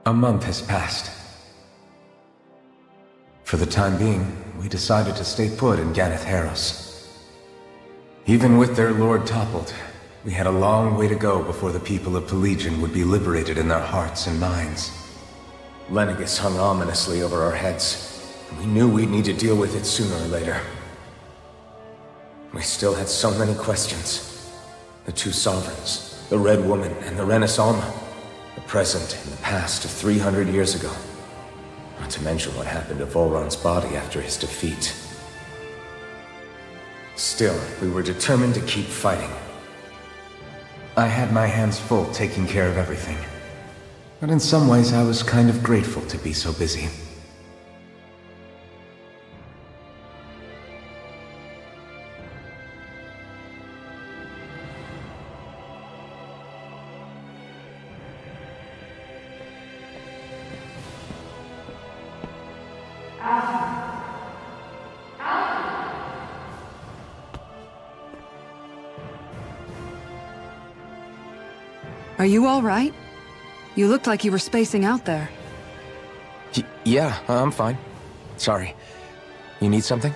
A month has passed. For the time being, we decided to stay put in Ganath Haros. Even with their lord toppled, we had a long way to go before the people of Pelegion would be liberated in their hearts and minds. Lenegis hung ominously over our heads, and we knew we'd need to deal with it sooner or later. We still had so many questions. The two sovereigns, the Red Woman and the Renis Alma, the present and the past of 300 years ago. Not to mention what happened to Volron's body after his defeat. Still, we were determined to keep fighting. I had my hands full taking care of everything. But in some ways, I was kind of grateful to be so busy. Are you all right? You looked like you were spacing out there. Yeah, I'm fine. Sorry. You need something?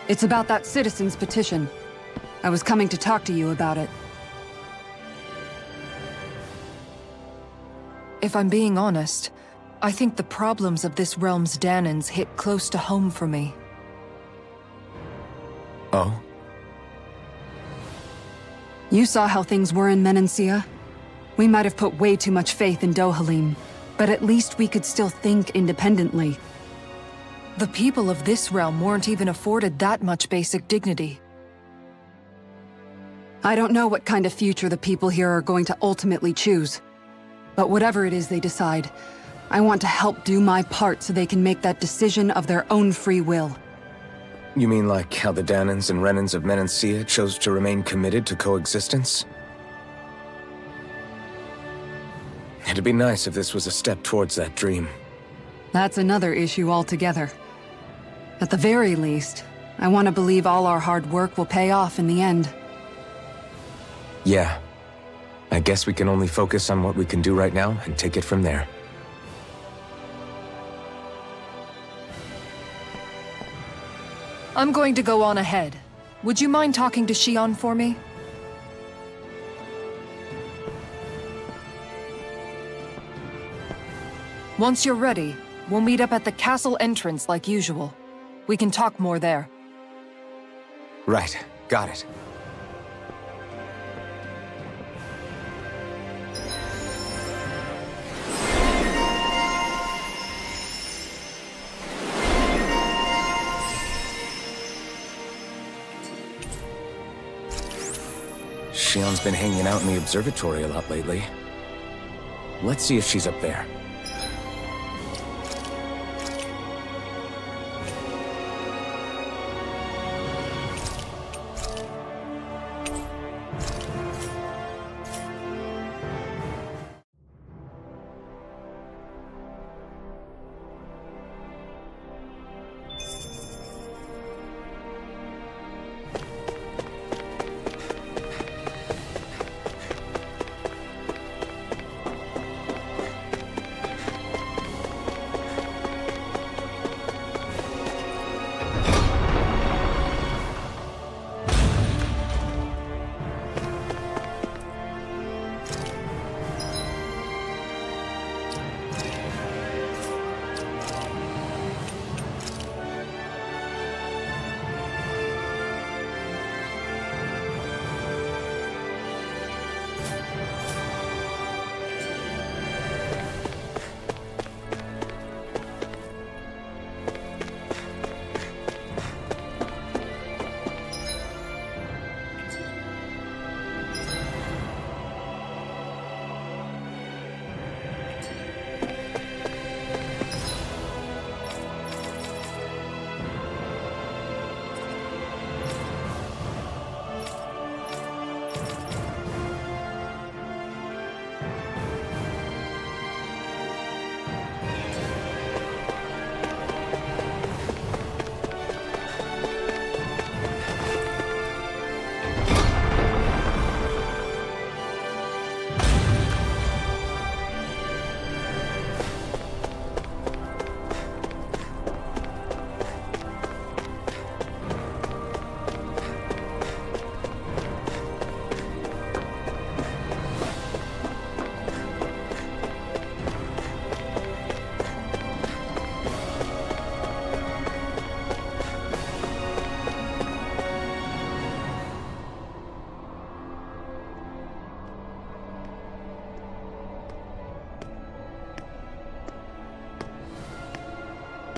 It's about that citizen's petition. I was coming to talk to you about it. If I'm being honest, I think the problems of this realm's Dahnans hit close to home for me. Oh? You saw how things were in Menancia. We might have put way too much faith in Dohalim, but at least we could still think independently. The people of this realm weren't even afforded that much basic dignity. I don't know what kind of future the people here are going to ultimately choose. But whatever it is they decide, I want to help do my part so they can make that decision of their own free will. You mean like how the Dahnans and Renans of Menancia chose to remain committed to coexistence? It'd be nice if this was a step towards that dream. That's another issue altogether. At the very least, I want to believe all our hard work will pay off in the end. Yeah. I guess we can only focus on what we can do right now and take it from there. I'm going to go on ahead. Would you mind talking to Shionne for me? Once you're ready, we'll meet up at the castle entrance like usual. We can talk more there. Right. Got it. Shionne's been hanging out in the observatory a lot lately. Let's see if she's up there.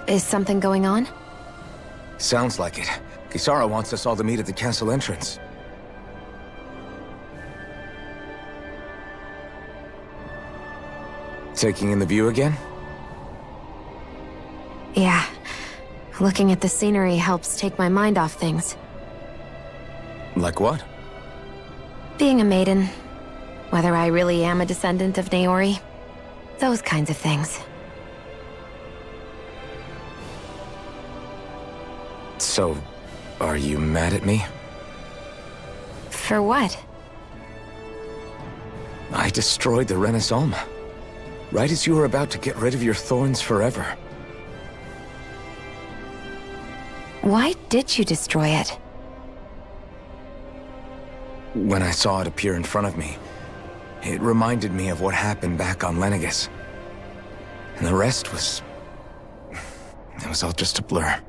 Is something going on? Sounds like it. Kisara wants us all to meet at the castle entrance. Taking in the view again? Yeah. Looking at the scenery helps take my mind off things. Like what? Being a maiden. Whether I really am a descendant of Naori. Those kinds of things. So, are you mad at me? For what? I destroyed the Renis Alma. Right as you were about to get rid of your thorns forever. Why did you destroy it? When I saw it appear in front of me, it reminded me of what happened back on Lenegis. And the rest was... it was all just a blur.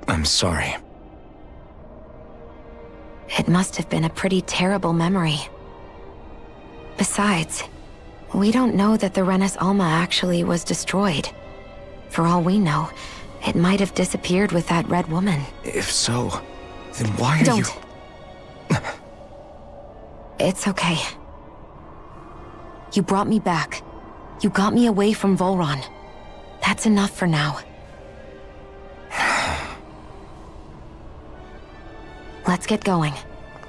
I'm sorry. It must have been a pretty terrible memory. Besides, we don't know that the Renis Alma actually was destroyed. For all we know, it might have disappeared with that red woman. If so, then why are Don't. you... It's okay. You brought me back. You got me away from Volron. That's enough for now. Let's get going.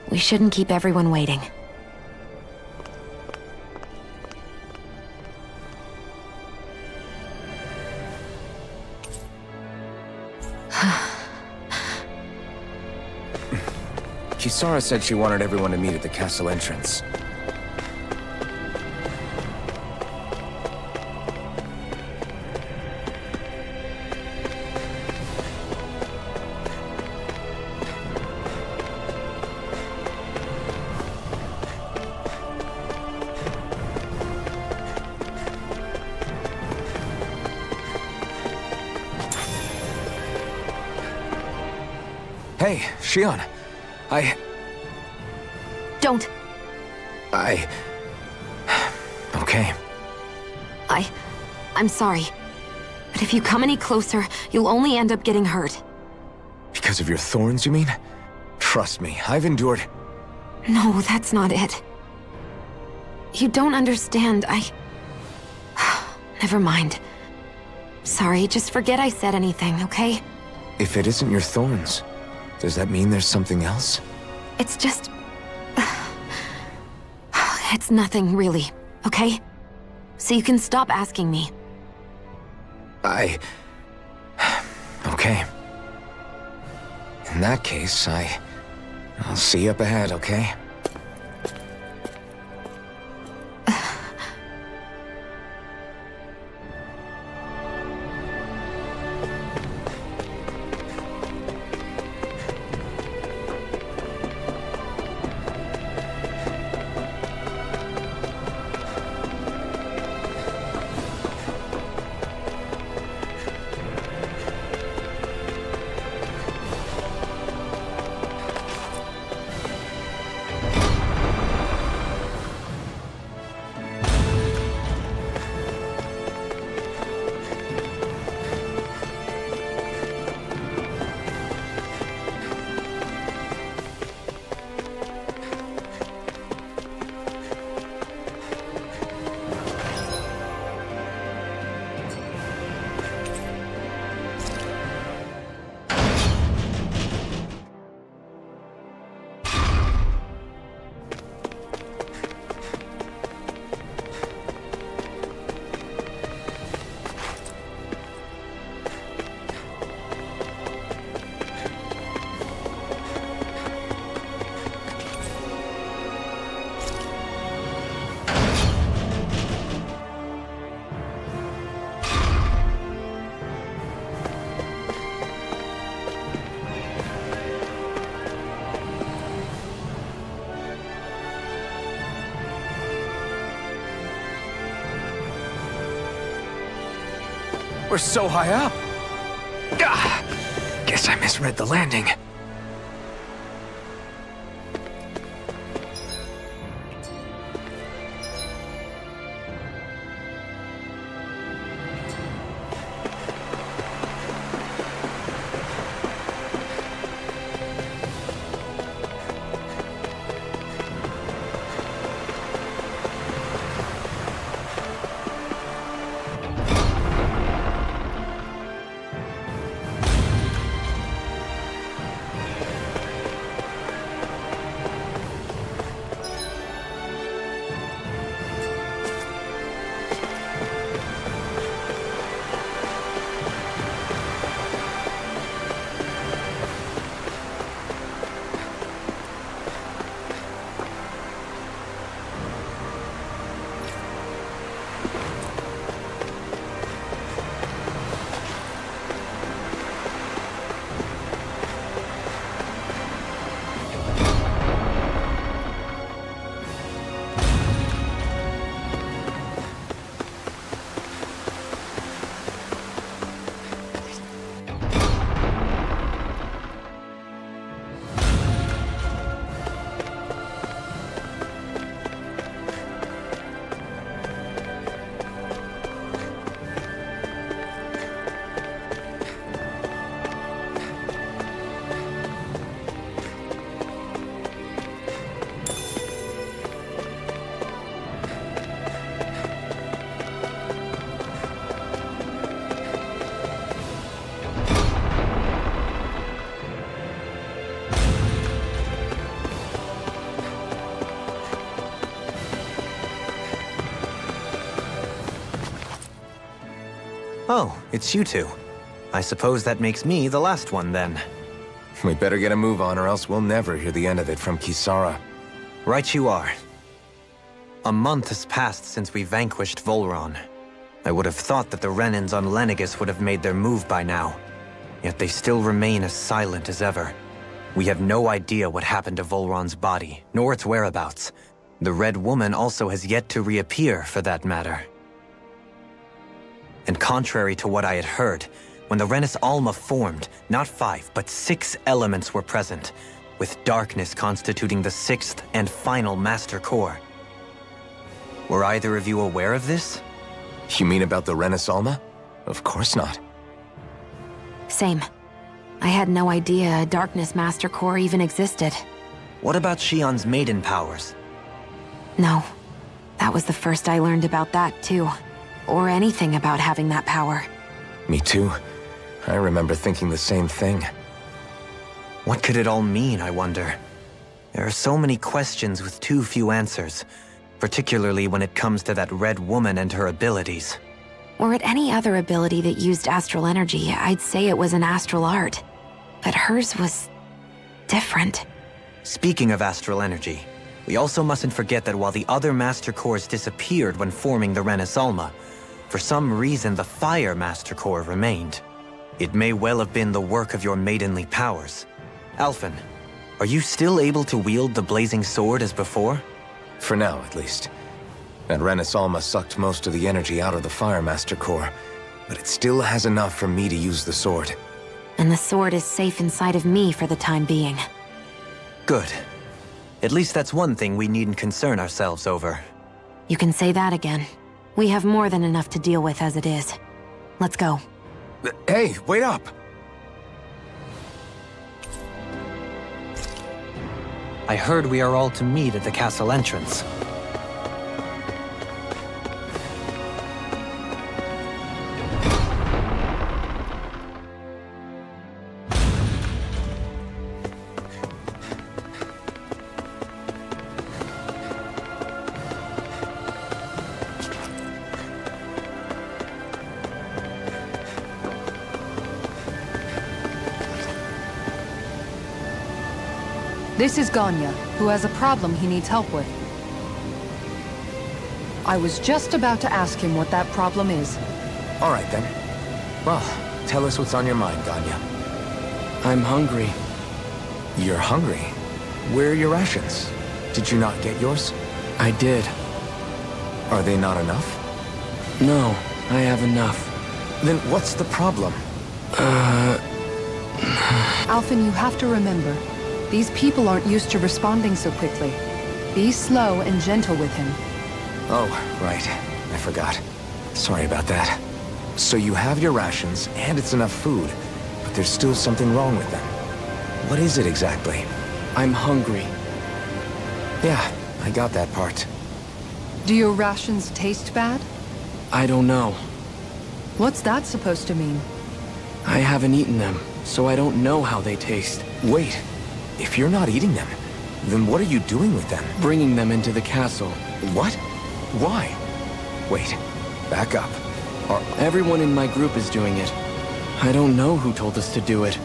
We shouldn't keep everyone waiting. Kisara said she wanted everyone to meet at the castle entrance. Hey, Shion. Don't! Okay. I'm sorry. But if you come any closer, you'll only end up getting hurt. Because of your thorns, you mean? Trust me, I've endured... No, that's not it. You don't understand, Never mind. Sorry, just forget I said anything, okay? If it isn't your thorns, does that mean there's something else? It's just... It's nothing, really, okay? So you can stop asking me. Okay. In that case, I'll see you up ahead, okay? We're so high up. Guess I misread the landing. Oh, it's you two. I suppose that makes me the last one then. We better get a move on or else we'll never hear the end of it from Kisara. Right you are. A month has passed since we vanquished Volron. I would have thought that the Renans on Lenegis would have made their move by now. Yet they still remain as silent as ever. We have no idea what happened to Volron's body, nor its whereabouts. The Red Woman also has yet to reappear, for that matter. And contrary to what I had heard, when the Renis Alma formed, not 5, but 6 elements were present, with darkness constituting the 6th and final Master Core. Were either of you aware of this? You mean about the Renis Alma? Of course not. Same. I had no idea a Darkness Master Core even existed. What about Shionne's maiden powers? No. That was the first I learned about that, too. Or anything about having that power. Me too. I remember thinking the same thing. What could it all mean, I wonder? There are so many questions with too few answers, particularly when it comes to that Red Woman and her abilities. Were it any other ability that used astral energy, I'd say it was an astral art. But hers was different. Speaking of astral energy, we also mustn't forget that while the other Master Cores disappeared when forming the Renis Alma, for some reason the Fire Master Core remained. It may well have been the work of your maidenly powers. Alphen, are you still able to wield the blazing sword as before? For now, at least. That Renis Alma sucked most of the energy out of the Fire Master Core, but it still has enough for me to use the sword. And the sword is safe inside of me for the time being. Good. At least that's one thing we needn't concern ourselves over. You can say that again. We have more than enough to deal with as it is. Let's go. Hey, wait up! I heard we are all to meet at the castle entrance. This is Ganya, who has a problem he needs help with. I was just about to ask him what that problem is. All right, then. Well, tell us what's on your mind, Ganya. I'm hungry. You're hungry? Where are your rations? Did you not get yours? I did. Are they not enough? No, I have enough. Then what's the problem? Alphen, you have to remember, these people aren't used to responding so quickly. Be slow and gentle with him. Oh, right. I forgot. Sorry about that. So you have your rations, and it's enough food, but there's still something wrong with them. What is it exactly? I'm hungry. Yeah, I got that part. Do your rations taste bad? I don't know. What's that supposed to mean? I haven't eaten them, so I don't know how they taste. Wait, if you're not eating them, then what are you doing with them? Bringing them into the castle. What? Why? Wait, back up. Everyone in my group is doing it. I don't know who told us to do it.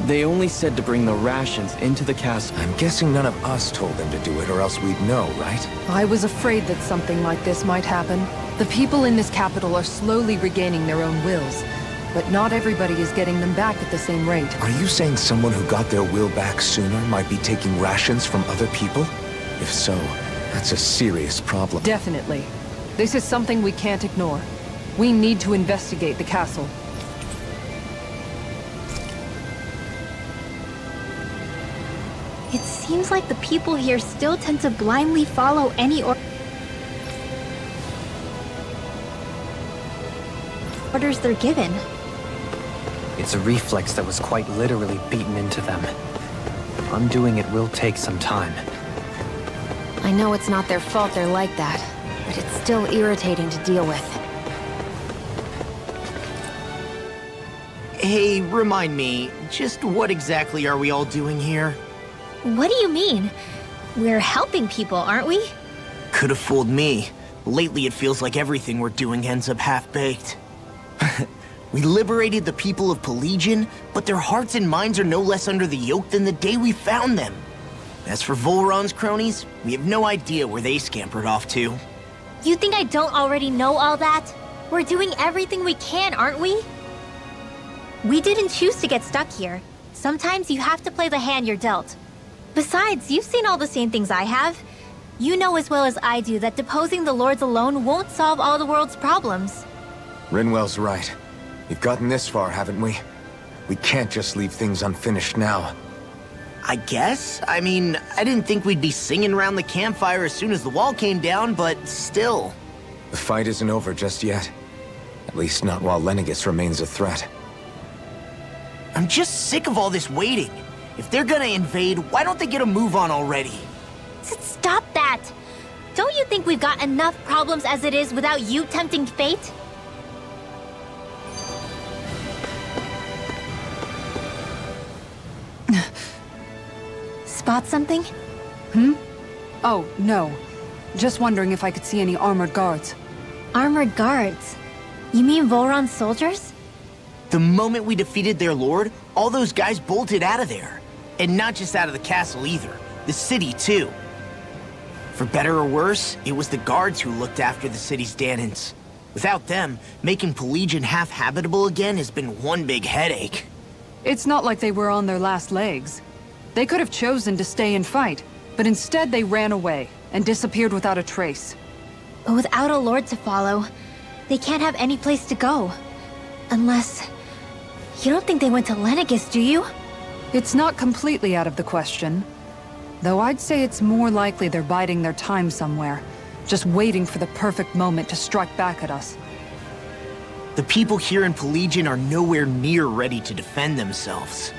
They only said to bring the rations into the castle. I'm guessing none of us told them to do it, or else we'd know, right? I was afraid that something like this might happen. The people in this capital are slowly regaining their own wills, but not everybody is getting them back at the same rate. Are you saying someone who got their will back sooner might be taking rations from other people? If so, that's a serious problem. Definitely. This is something we can't ignore. We need to investigate the castle. It seems like the people here still tend to blindly follow any orders they're given. It's a reflex that was quite literally beaten into them. Undoing it will take some time. I know it's not their fault they're like that, but it's still irritating to deal with. Hey, remind me, just what exactly are we all doing here? What do you mean? We're helping people, aren't we? Could have fooled me. Lately it feels like everything we're doing ends up half-baked. We liberated the people of Pelegion, but their hearts and minds are no less under the yoke than the day we found them. As for Volron's cronies, we have no idea where they scampered off to. You think I don't already know all that? We're doing everything we can, aren't we? We didn't choose to get stuck here. Sometimes you have to play the hand you're dealt. Besides, you've seen all the same things I have. You know as well as I do that deposing the lords alone won't solve all the world's problems. Rinwell's right. We've gotten this far, haven't we? We can't just leave things unfinished now. I guess? I mean, I didn't think we'd be singing around the campfire as soon as the wall came down, but still. The fight isn't over just yet. At least not while Lenegis remains a threat. I'm just sick of all this waiting. If they're gonna invade, why don't they get a move on already? Stop that! Don't you think we've got enough problems as it is without you tempting fate? Spot something? Oh, no. Just wondering if I could see any armored guards. Armored guards? You mean Volron's soldiers? The moment we defeated their lord, all those guys bolted out of there. And not just out of the castle either. The city, too. For better or worse, it was the guards who looked after the city's Dahnans. Without them, making Pelegion half-habitable again has been one big headache. It's not like they were on their last legs. They could have chosen to stay and fight, but instead they ran away and disappeared without a trace. But without a lord to follow, they can't have any place to go. Unless... You don't think they went to Lenegis, do you? It's not completely out of the question. Though I'd say it's more likely they're biding their time somewhere, just waiting for the perfect moment to strike back at us. The people here in Pelegion are nowhere near ready to defend themselves.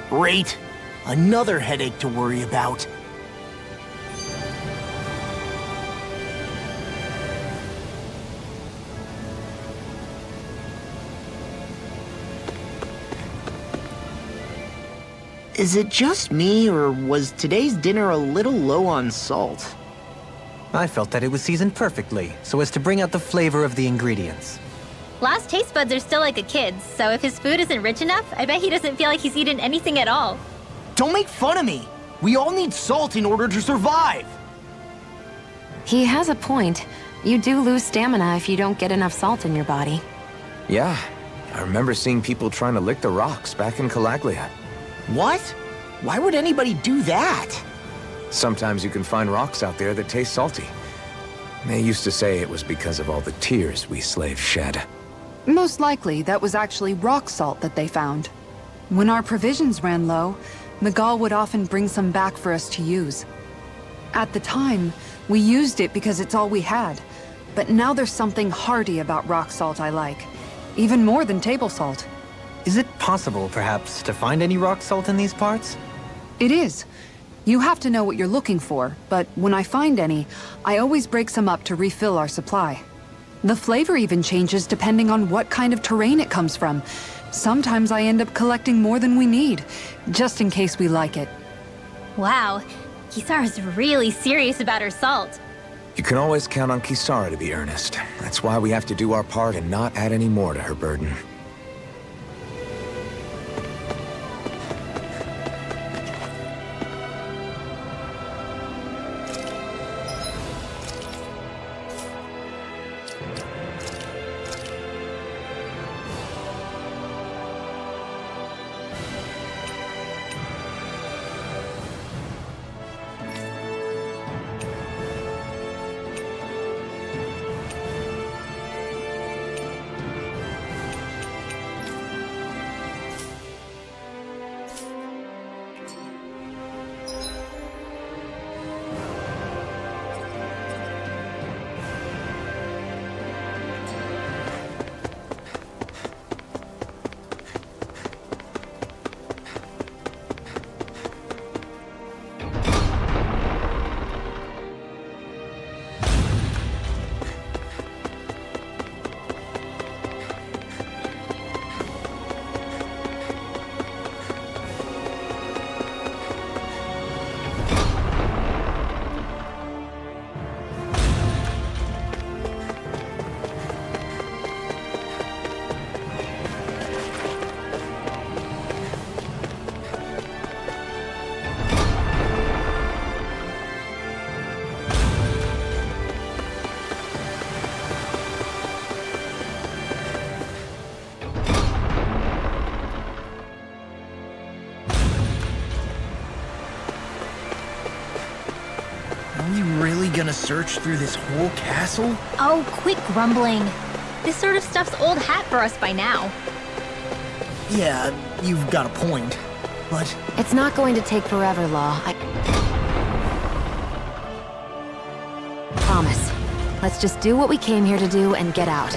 Great. Another headache to worry about. Is it just me, or was today's dinner a little low on salt? I felt that it was seasoned perfectly, so as to bring out the flavor of the ingredients. Last taste buds are still like a kid's, so if his food isn't rich enough, I bet he doesn't feel like he's eaten anything at all. Don't make fun of me! We all need salt in order to survive! He has a point. You do lose stamina if you don't get enough salt in your body. Yeah, I remember seeing people trying to lick the rocks back in Calaglia. What? Why would anybody do that? Sometimes you can find rocks out there that taste salty. They used to say it was because of all the tears we slaves shed. Most likely, that was actually rock salt that they found. When our provisions ran low, Miguel would often bring some back for us to use. At the time, we used it because it's all we had. But now there's something hearty about rock salt I like. Even more than table salt. Is it possible, perhaps, to find any rock salt in these parts? It is. You have to know what you're looking for, but when I find any, I always break some up to refill our supply. The flavor even changes depending on what kind of terrain it comes from. Sometimes I end up collecting more than we need, just in case we like it. Wow, Kisara's really serious about her salt. You can always count on Kisara to be earnest. That's why we have to do our part and not add any more to her burden. gonna search through this whole castle? Oh, quit grumbling. This sort of stuff's old hat for us by now. Yeah, you've got a point. But It's not going to take forever, Law. Promise. Let's just do what we came here to do and get out.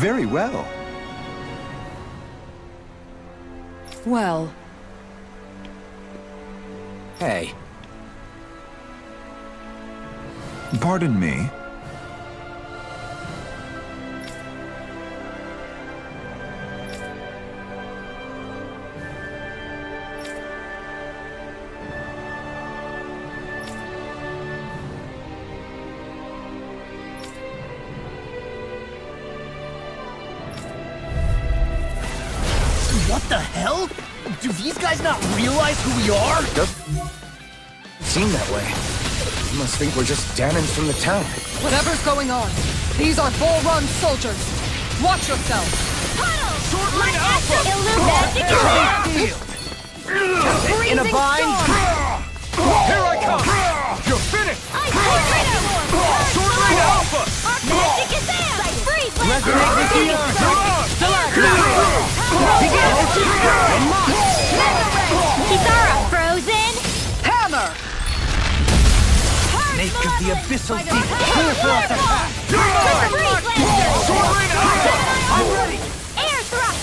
Very well. Well, Hey, Pardon me. what the hell? Do these guys not realize who we are? Seem that way. You must think we're just Danans from the town. whatever's going on, these are Bull Run soldiers. Watch yourselves. Swordling Alpha! In a bind? Here I come! You're finished! Swordling Alpha! Magic is there! Freeze! Resonate with the Kisara, frozen! Hammer! Snake of the Abyssal Deep! Clear for us a path! Swordling Alpha! I'm ready! Air thrust!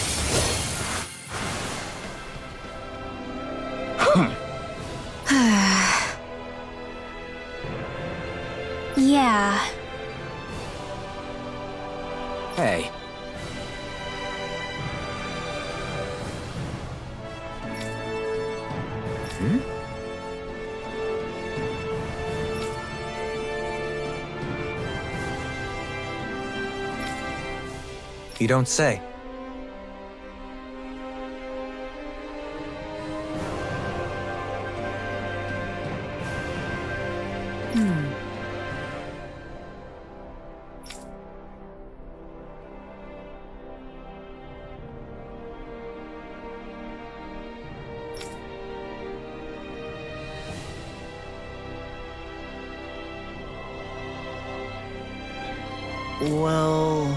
Yeah. hey. You don't say. Well...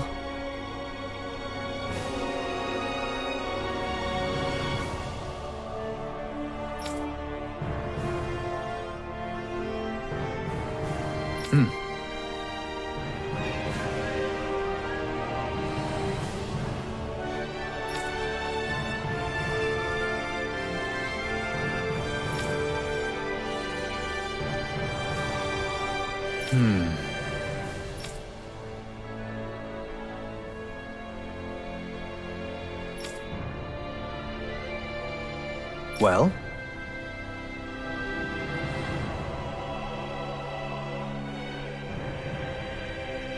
Well?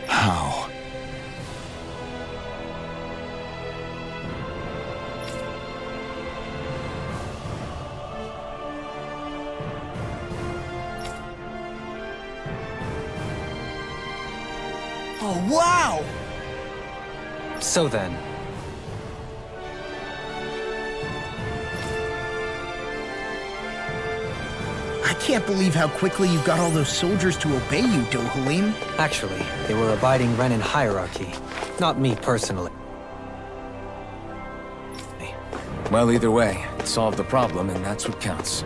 How? Oh, wow! So then, I can't believe how quickly you got all those soldiers to obey you, Dohalim. actually, they were abiding Renan hierarchy. Not me personally. Well, either way, it solved the problem, and that's what counts.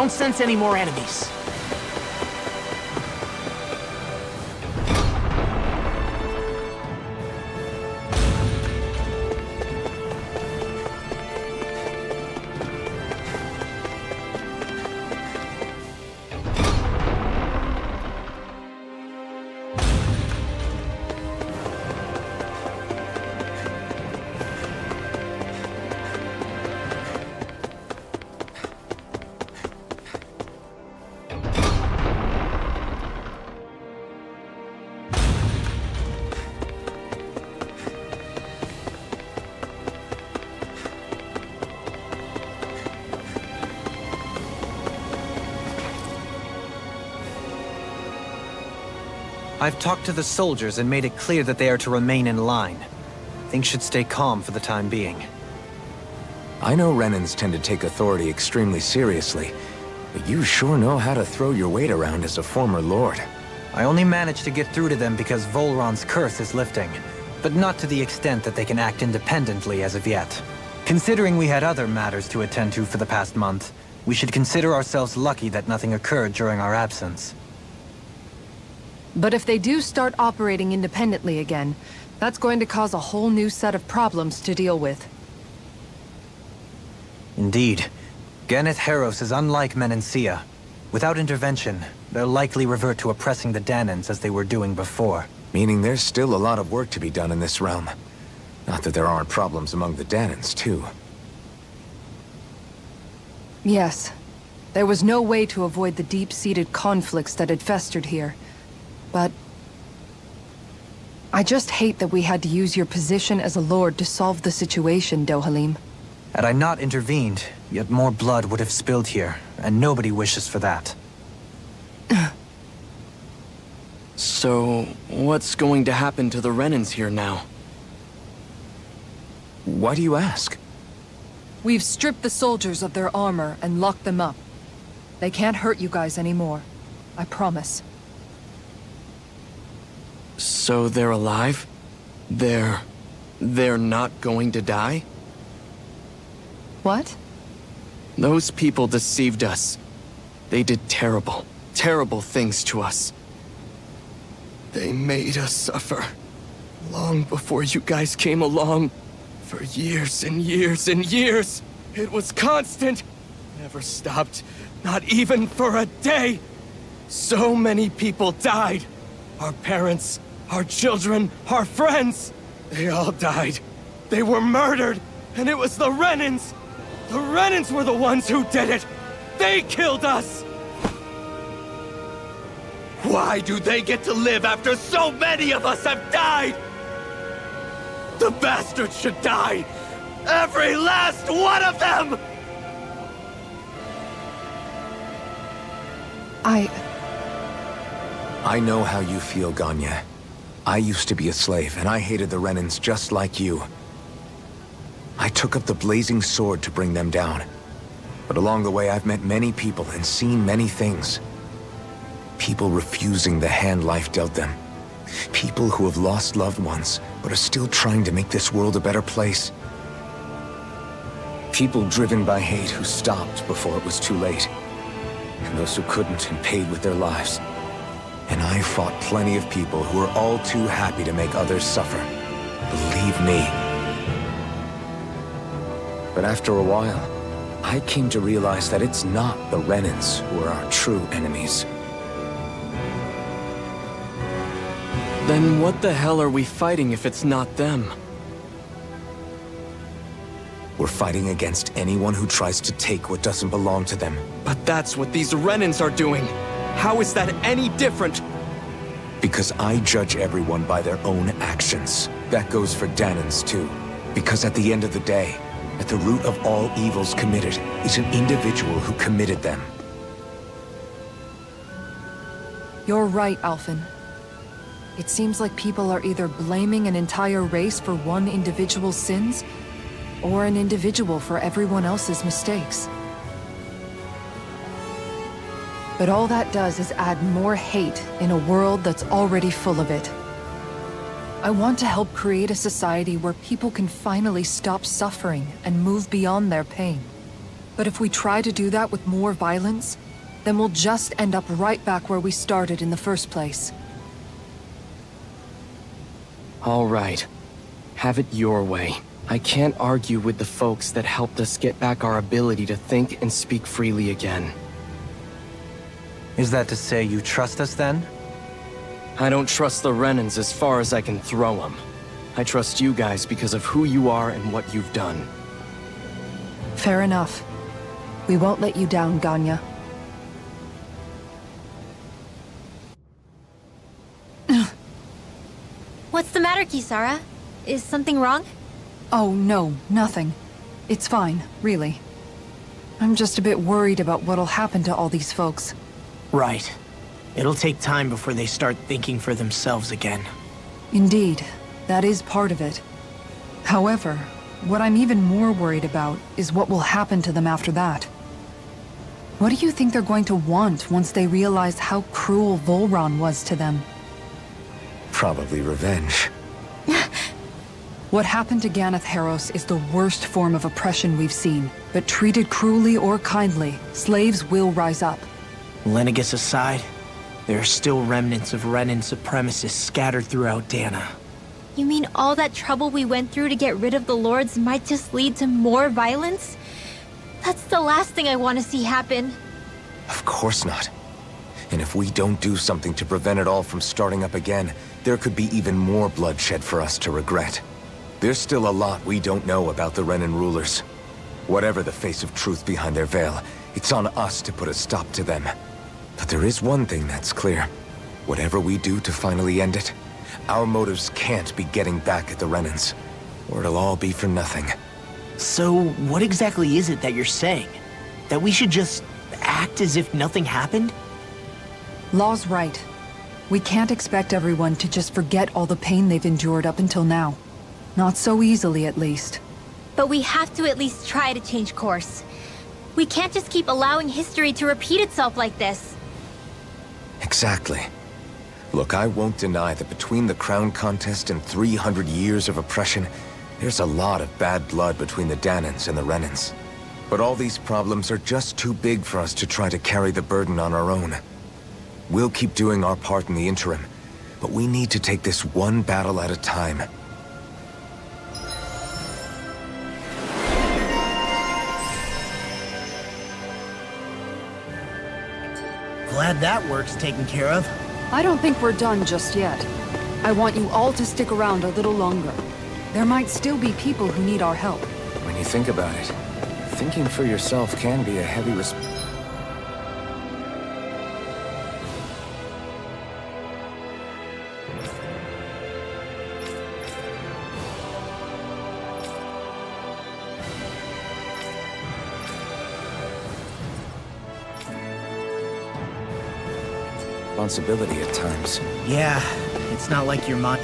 don't sense any more enemies. I've talked to the soldiers and made it clear that they are to remain in line. Things should stay calm for the time being. I know Renans tend to take authority extremely seriously, but you sure know how to throw your weight around as a former lord. I only managed to get through to them because Volron's curse is lifting, but not to the extent that they can act independently as of yet. Considering we had other matters to attend to for the past month, we should consider ourselves lucky that nothing occurred during our absence. But if they do start operating independently again, that's going to cause a whole new set of problems to deal with. Indeed. Ganeth Heros is unlike Menancia. Without intervention, they'll likely revert to oppressing the Dahnans as they were doing before. Meaning there's still a lot of work to be done in this realm. Not that there aren't problems among the Dahnans, too. Yes. There was no way to avoid the deep-seated conflicts that had festered here. But I just hate that we had to use your position as a lord to solve the situation, Dohalim. Had I not intervened, yet more blood would have spilled here, and nobody wishes for that. So, what's going to happen to the Renans here now? Why do you ask? We've stripped the soldiers of their armor and locked them up. They can't hurt you guys anymore. I promise. So they're alive? They're not going to die? What? Those people deceived us. They did terrible, terrible things to us. They made us suffer. Long before you guys came along. For years and years and years. It was constant. Never stopped. Not even for a day. So many people died. Our parents, our children, our friends. They all died. They were murdered. And it was the Renans. The Renans were the ones who did it. They killed us. Why do they get to live after so many of us have died? The bastards should die! Every last one of them! I know how you feel, Ganya. I used to be a slave, and I hated the Renans just like you. I took up the blazing sword to bring them down. But along the way, I've met many people and seen many things. People refusing the hand life dealt them. People who have lost loved ones, but are still trying to make this world a better place. People driven by hate who stopped before it was too late. And those who couldn't and paid with their lives. And I fought plenty of people who were all too happy to make others suffer. Believe me. But after a while, I came to realize that it's not the Renans who are our true enemies. Then what the hell are we fighting if it's not them? We're fighting against anyone who tries to take what doesn't belong to them. But that's what these Renans are doing. How is that any different? Because I judge everyone by their own actions. That goes for Dahnans too. Because at the end of the day, at the root of all evils committed is an individual who committed them. You're right, Alphen. It seems like people are either blaming an entire race for one individual's sins, or an individual for everyone else's mistakes. But all that does is add more hate in a world that's already full of it. I want to help create a society where people can finally stop suffering and move beyond their pain. But if we try to do that with more violence, then we'll just end up right back where we started in the first place. All right. Have it your way. I can't argue with the folks that helped us get back our ability to think and speak freely again. Is that to say you trust us then? I don't trust the Renans as far as I can throw them. I trust you guys because of who you are and what you've done. Fair enough. We won't let you down, Ganya. What's the matter, Kisara? Is something wrong? Oh, no, nothing. It's fine, really. I'm just a bit worried about what'll happen to all these folks. Right. It'll take time before they start thinking for themselves again. Indeed, that is part of it. However, what I'm even more worried about is what will happen to them after that. What do you think they're going to want once they realize how cruel Volron was to them? Probably revenge. What happened to Ganeth Haros is the worst form of oppression we've seen, but treated cruelly or kindly, slaves will rise up. Lenegis aside, there are still remnants of Renan supremacists scattered throughout Dahna. You mean all that trouble we went through to get rid of the Lords might just lead to more violence? That's the last thing I want to see happen. Of course not. And if we don't do something to prevent it all from starting up again, there could be even more bloodshed for us to regret. There's still a lot we don't know about the Renan rulers. Whatever the face of truth behind their veil, it's on us to put a stop to them. But there is one thing that's clear. Whatever we do to finally end it, our motives can't be getting back at the Renans, or it'll all be for nothing. So, what exactly is it that you're saying? That we should just act as if nothing happened? Law's right. We can't expect everyone to just forget all the pain they've endured up until now. Not so easily, at least. But we have to at least try to change course. We can't just keep allowing history to repeat itself like this. Exactly. Look, I won't deny that between the crown contest and 300 years of oppression, there's a lot of bad blood between the Dahnans and the Renans. But all these problems are just too big for us to try to carry the burden on our own. We'll keep doing our part in the interim, but we need to take this one battle at a time. Glad that work's taken care of. I don't think we're done just yet. I want you all to stick around a little longer. There might still be people who need our help. When you think about it, thinking for yourself can be a heavy responsibility. At times. Yeah, it's not like your mind.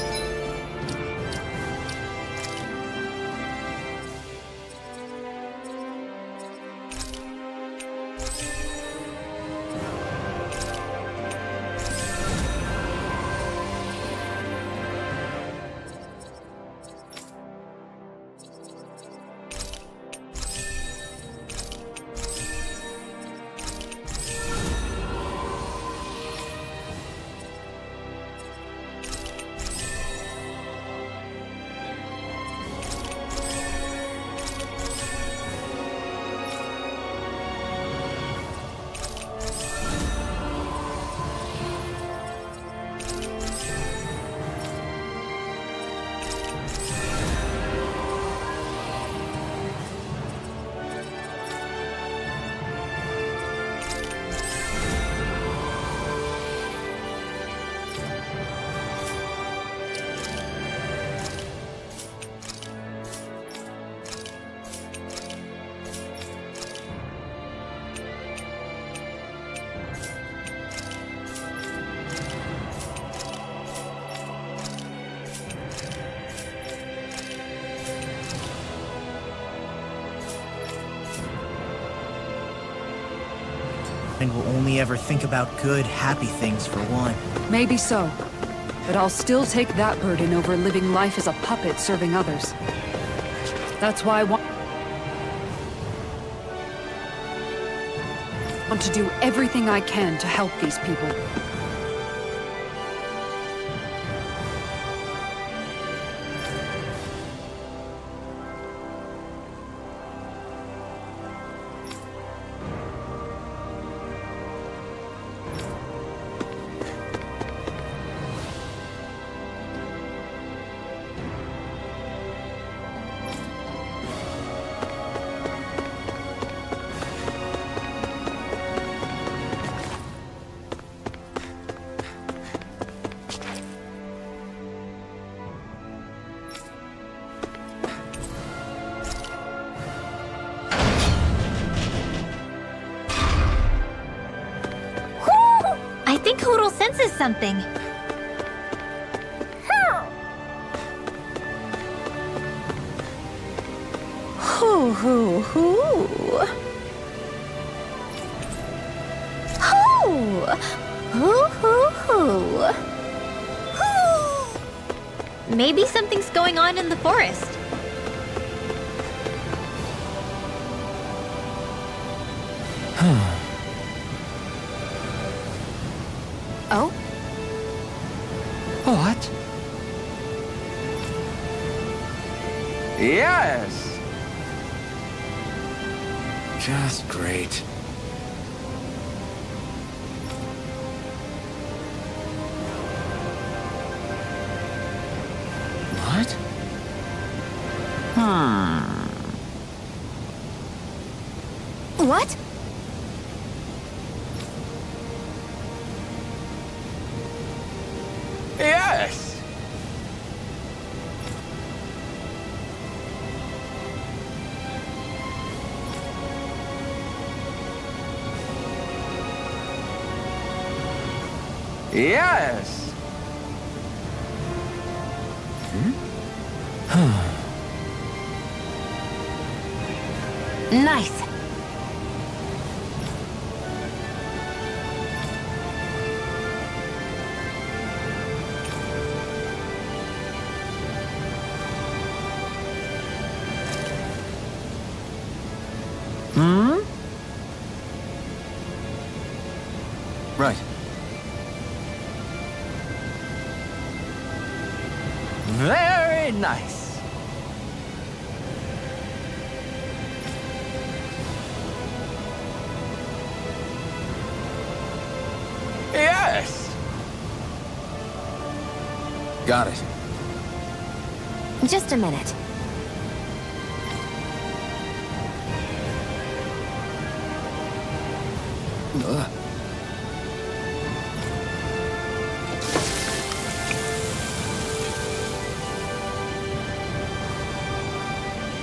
And will only ever think about good, happy things for one. Maybe so. But I'll still take that burden over living life as a puppet serving others. That's why I want... want to do everything I can to help these people. I think Hootle senses something. Hoo hoo hoo. Hoo! Hoo hoo hoo. Hoo! Maybe something's going on in the forest. Oh? What? Yes! Just great. What? What? Yes! Yes! Nice. Right. Very nice. Yes! Got it. Just a minute.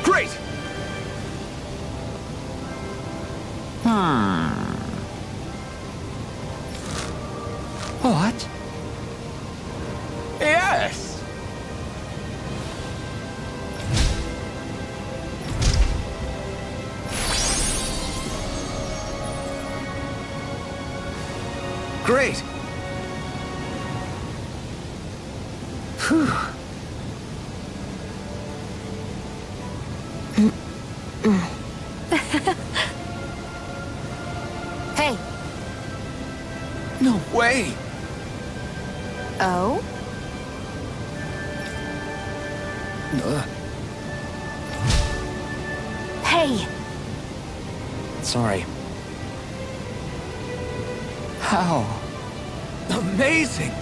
Great! What? Yes! Great! Whew. Hey. No way! Oh? Hey! Sorry. How? Amazing!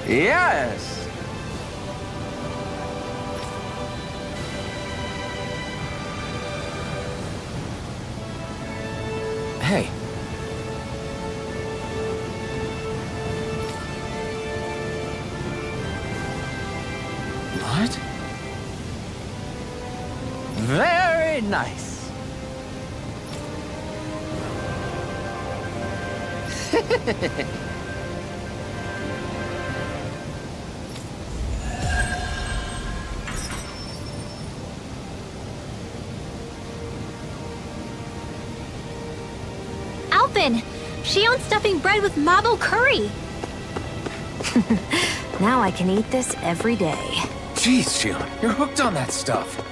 Yes! Hey. What? Very nice. Alphen! She owns stuffing bread with Mabo curry! Now I can eat this every day. Jeez, Shionne, you're hooked on that stuff.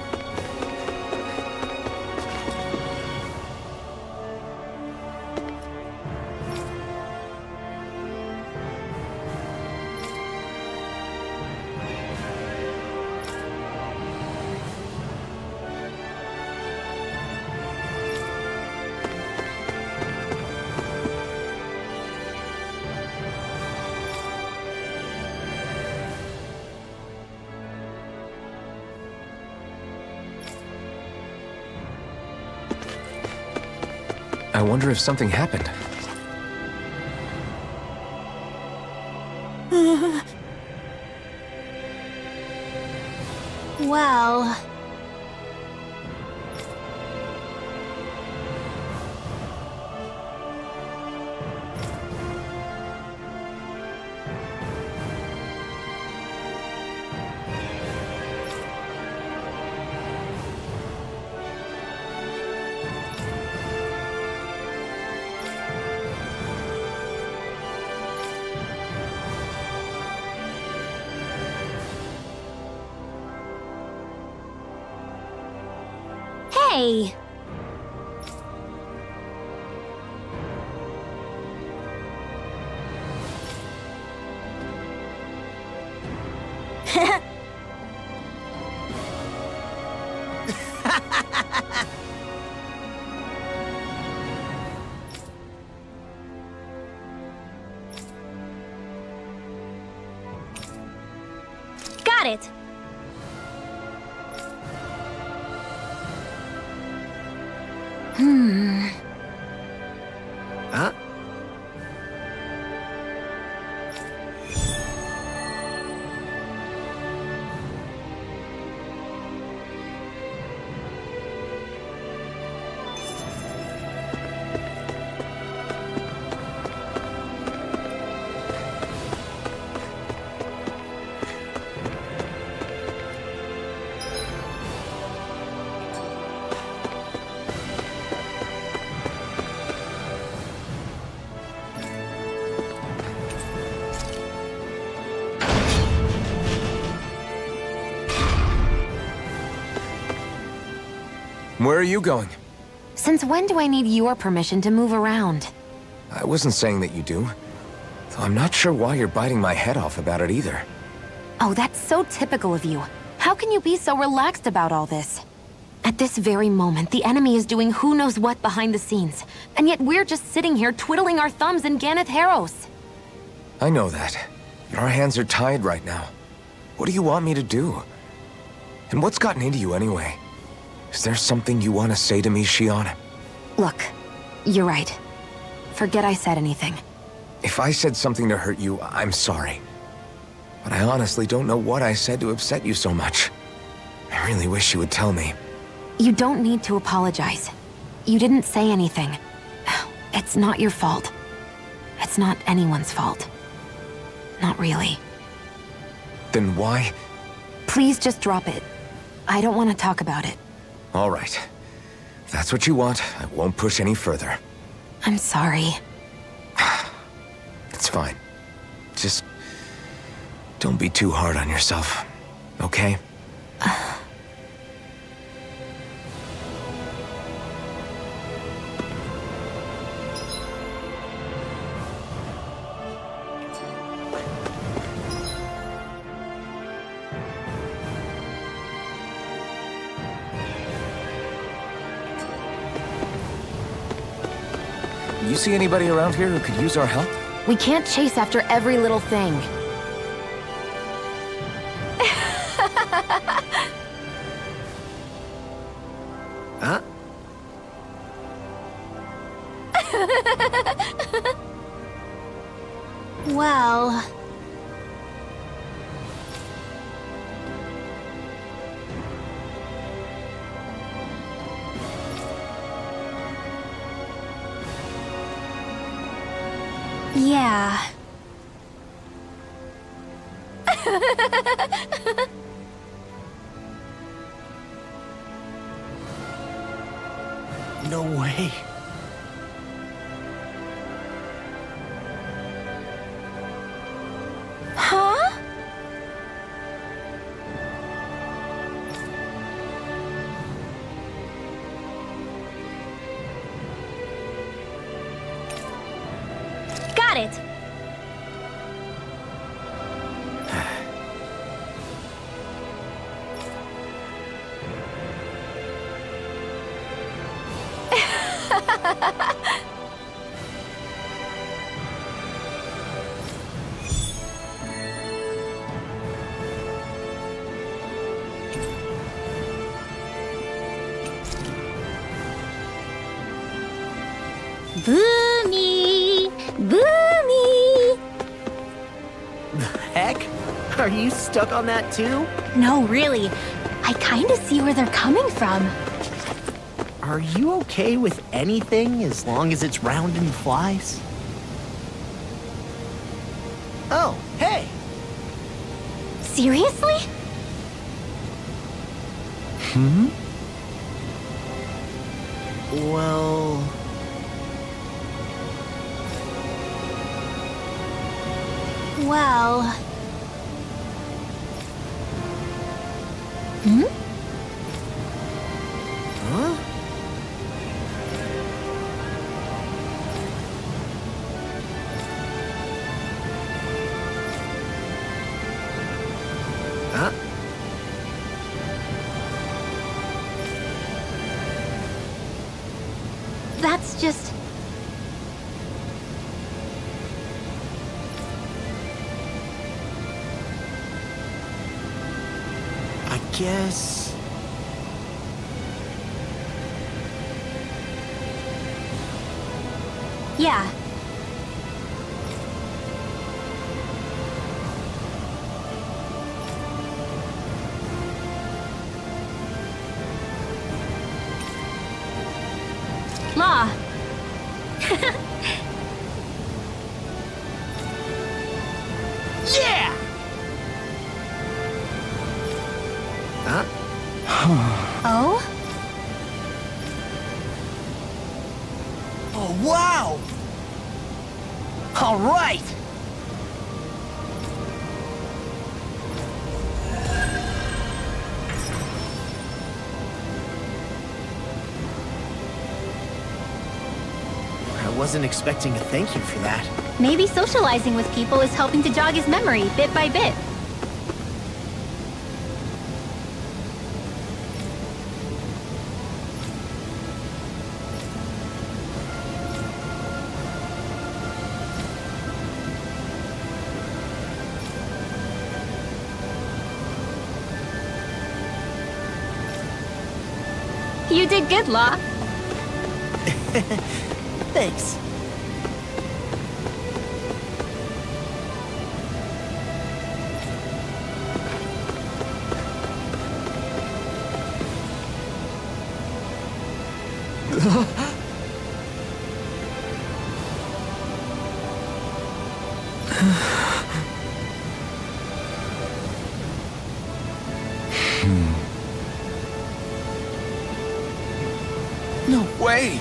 I wonder if something happened. Well... Hey! Got it! Huh? Where are you going? Since when do I need your permission to move around? I wasn't saying that you do. Though I'm not sure why you're biting my head off about it either. Oh, that's so typical of you. How can you be so relaxed about all this? At this very moment, the enemy is doing who knows what behind the scenes. And yet we're just sitting here twiddling our thumbs in Ganeth Harros. I know that. But our hands are tied right now. What do you want me to do? And what's gotten into you anyway? Is there something you want to say to me, Shionne? Look, you're right. Forget I said anything. If I said something to hurt you, I'm sorry. But I honestly don't know what I said to upset you so much. I really wish you would tell me. You don't need to apologize. You didn't say anything. It's not your fault. It's not anyone's fault. Not really. Then why? Please just drop it. I don't want to talk about it. All right. If that's what you want, I won't push any further. I'm sorry. It's fine. Just don't be too hard on yourself, okay? You see anybody around here who could use our help? We can't chase after every little thing. Huh? Well... Yeah. No way. Huh? it. Boomy! Boomy! Heck? Are you stuck on that too? No, really. I kinda see where they're coming from. Are you okay with anything as long as it's round and flies? Oh, hey! Seriously? Well... Well... Hmm? Huh? Huh? That's just... I guess... Yeah. Law. Yeah! Huh? Oh? Oh, wow! All right! I wasn't expecting a thank you for that. Maybe socializing with people is helping to jog his memory bit by bit. You did good, Law. Thanks. No way!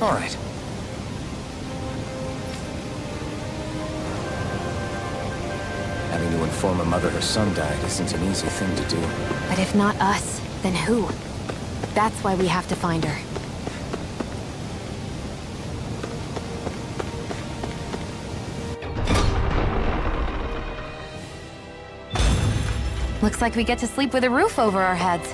All right. Having to inform a mother her son died isn't an easy thing to do. But if not us, then who? That's why we have to find her. Looks like we get to sleep with a roof over our heads.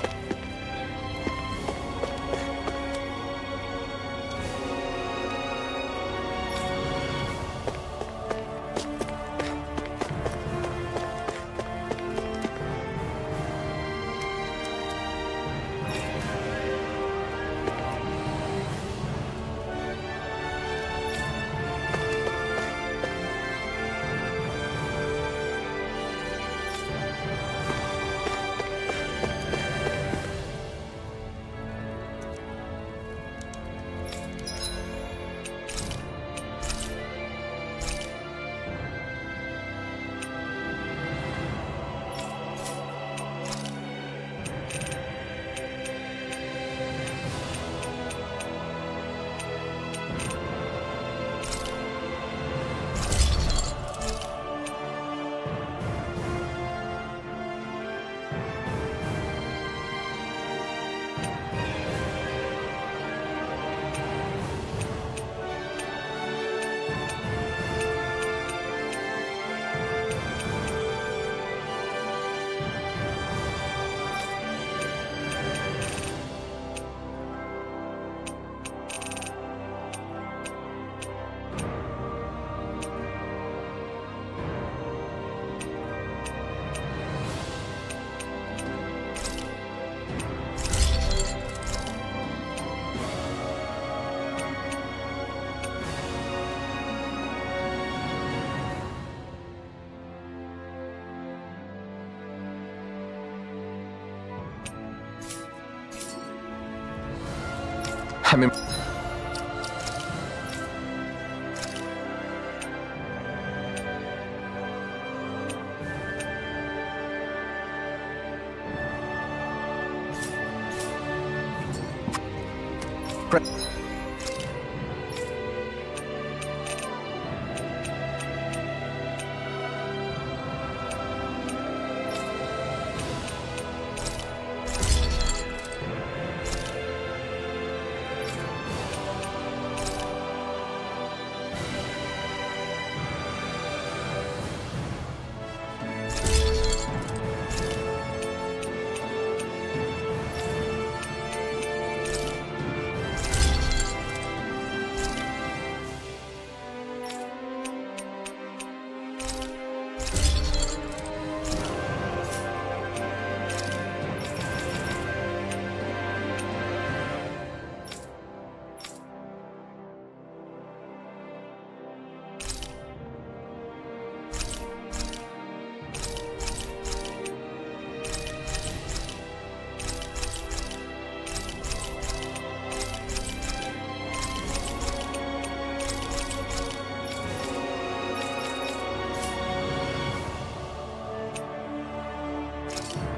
I mean...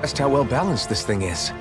Just how well balanced this thing is.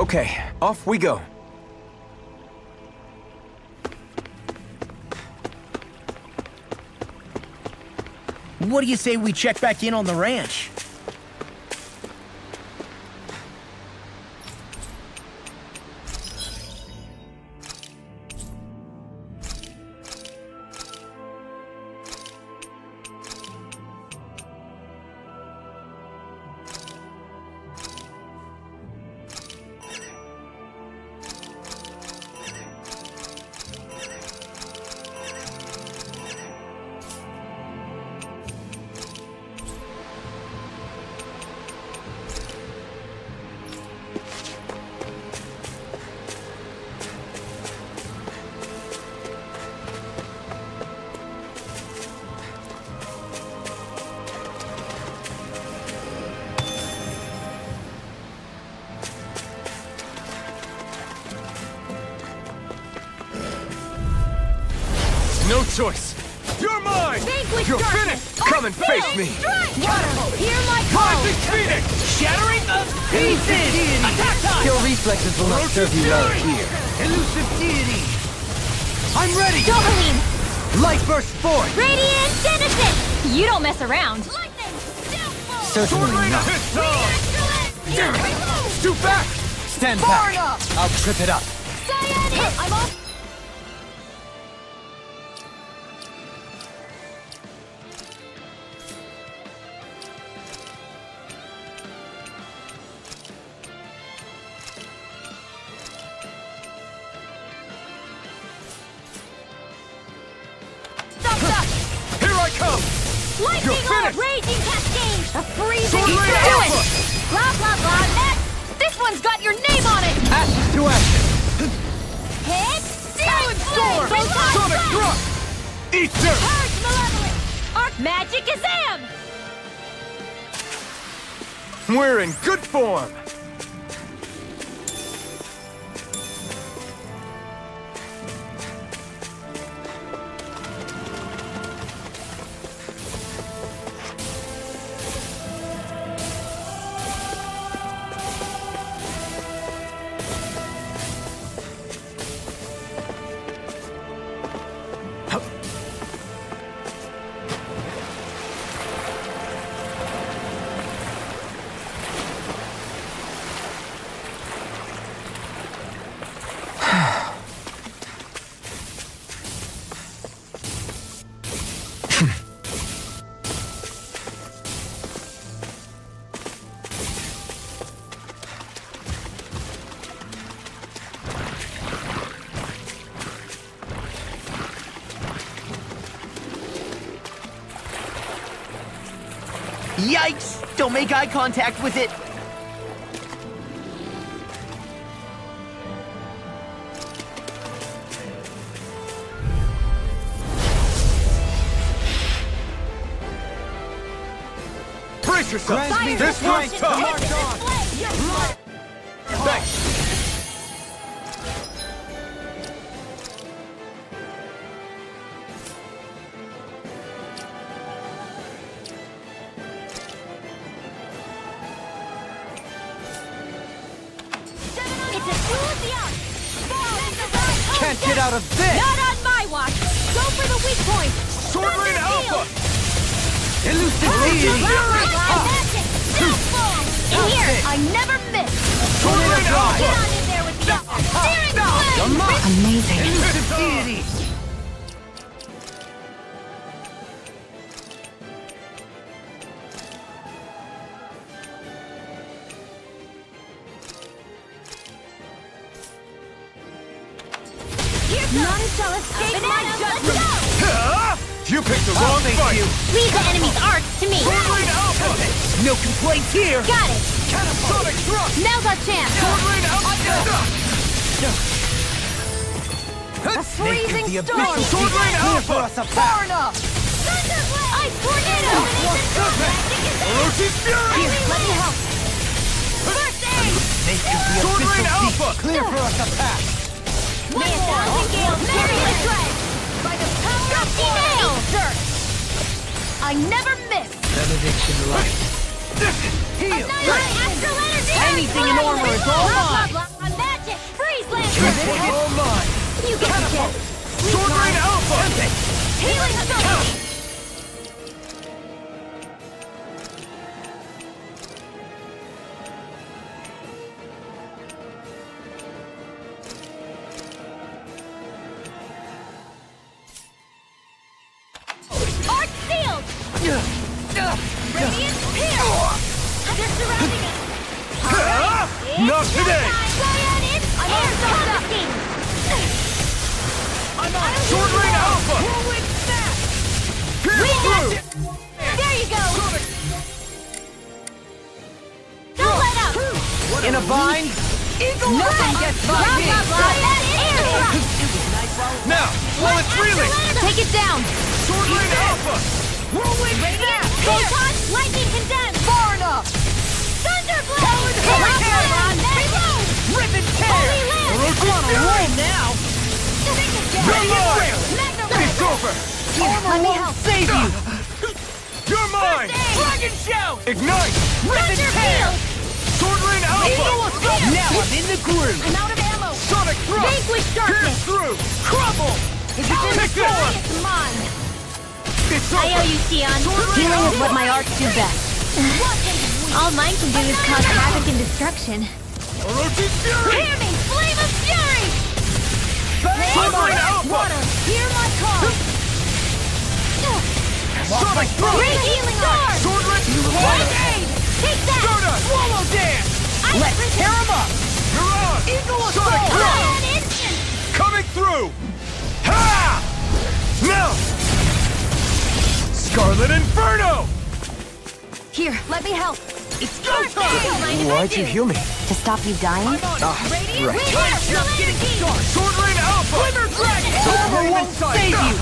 Okay, off we go. What do you say we check back in on the ranch? No choice. You're mine! You're finished! Come and face me! Hear my Rising Phoenix! Shattering of pieces! Attack time! Skill reflexes will not serve you well here. Elusive deity! I'm ready! Doberline! Light burst forth! Radiant Genesis! You don't mess around. Certainly not. Stoop back! Stand back! I'll trip it up. Cyan, I'm off. Here I come! Lightning You're orb, finished! raging cascade, a freezing Sword Blade do it! Alpha! Blah blah blah. Next, this one's got your name on it. Ashes to ashes! Hit, Silent Storm! Sonic Thrust! Eat dirt! Purge malevolence. Arc magic Azam. We're in good form! Yikes! Don't make eye contact with it! Brace yourself! Grant me This the one's strength to tough! march on. Thanks! It's a tool of the art. Can't get out of this! Not on my watch. Go for the weak point. Sword Blade Alpha! Elusive deity! In here, I never miss. Sword Blade Get Alpha! on in there with the steering blade. Amazing. Elusive deity! None shall escape my judgment. You picked the wrong fight! Leave the enemy's arts to me. Sword Blade Alpha! No complaints here! Got it. Sonic Thrust! Now's our chance. Sword Blade Alpha! A freezing the storm. abyss Sword Blade Alpha! Far enough. Thunderblade. Ice tornado. Orochi's Fury! Here, let me help. First aid. Make the Sword Blade official Alpha! peak clear for us a path! 1,000 gales. Merrily tread. By the power of nail. Dirt. I never miss. Benediction light. Heal! My astral energy. Anything in armor is all mine! All mine! You get the gist. Sword Rain Alpha! Healing ability! Arc sealed! Radiant here! They're surrounding us! Not today! I'm on I'm on Sword Rain Alpha! Whirlwind snap! Pierce through! There you go! Don't let up! In a bind? Nothing gets by me! Now, while it's reeling! Take it down! Sword Rain Alpha! Whirlwind snap! Photon! Lightning condemned! Far enough! Thunderblade! Hurricane! Reload! Rip and tear! I'm on a roll now! You're mine! It's over! Let me help! Save you! You're mine! Dragon shout! Ignite! Rip and tear! Sword Rain Alpha! Now I'm in the groove! I'm out of ammo! Sonic Thrust! Vanquish darkness! Pierce through! Crumble! Is it in the Pick this! It's mine! It's over! I owe you, Sion. Dealing with what my arts do best. All mine can do is cause havoc and destruction. Orochi Fury! Hear me! Flame of Fury! Sword Rain Alpha! Water! Hear my call! Sonic Thrust! Great healing art! Sword Rain... Aid! Take that! Stardust! Swallow dance! Let's tear him up! You're on! Eagle Sonic assault! Thrust! An instant! Coming through! Ha! Now! Scarlet Inferno! Here, let me help. It's go time! Why'd you heal me? To stop you dying? Radiant right. Reaper! Just getting started! Sword Rain Alpha! Glimmer Dragon! Glimmer won't save you!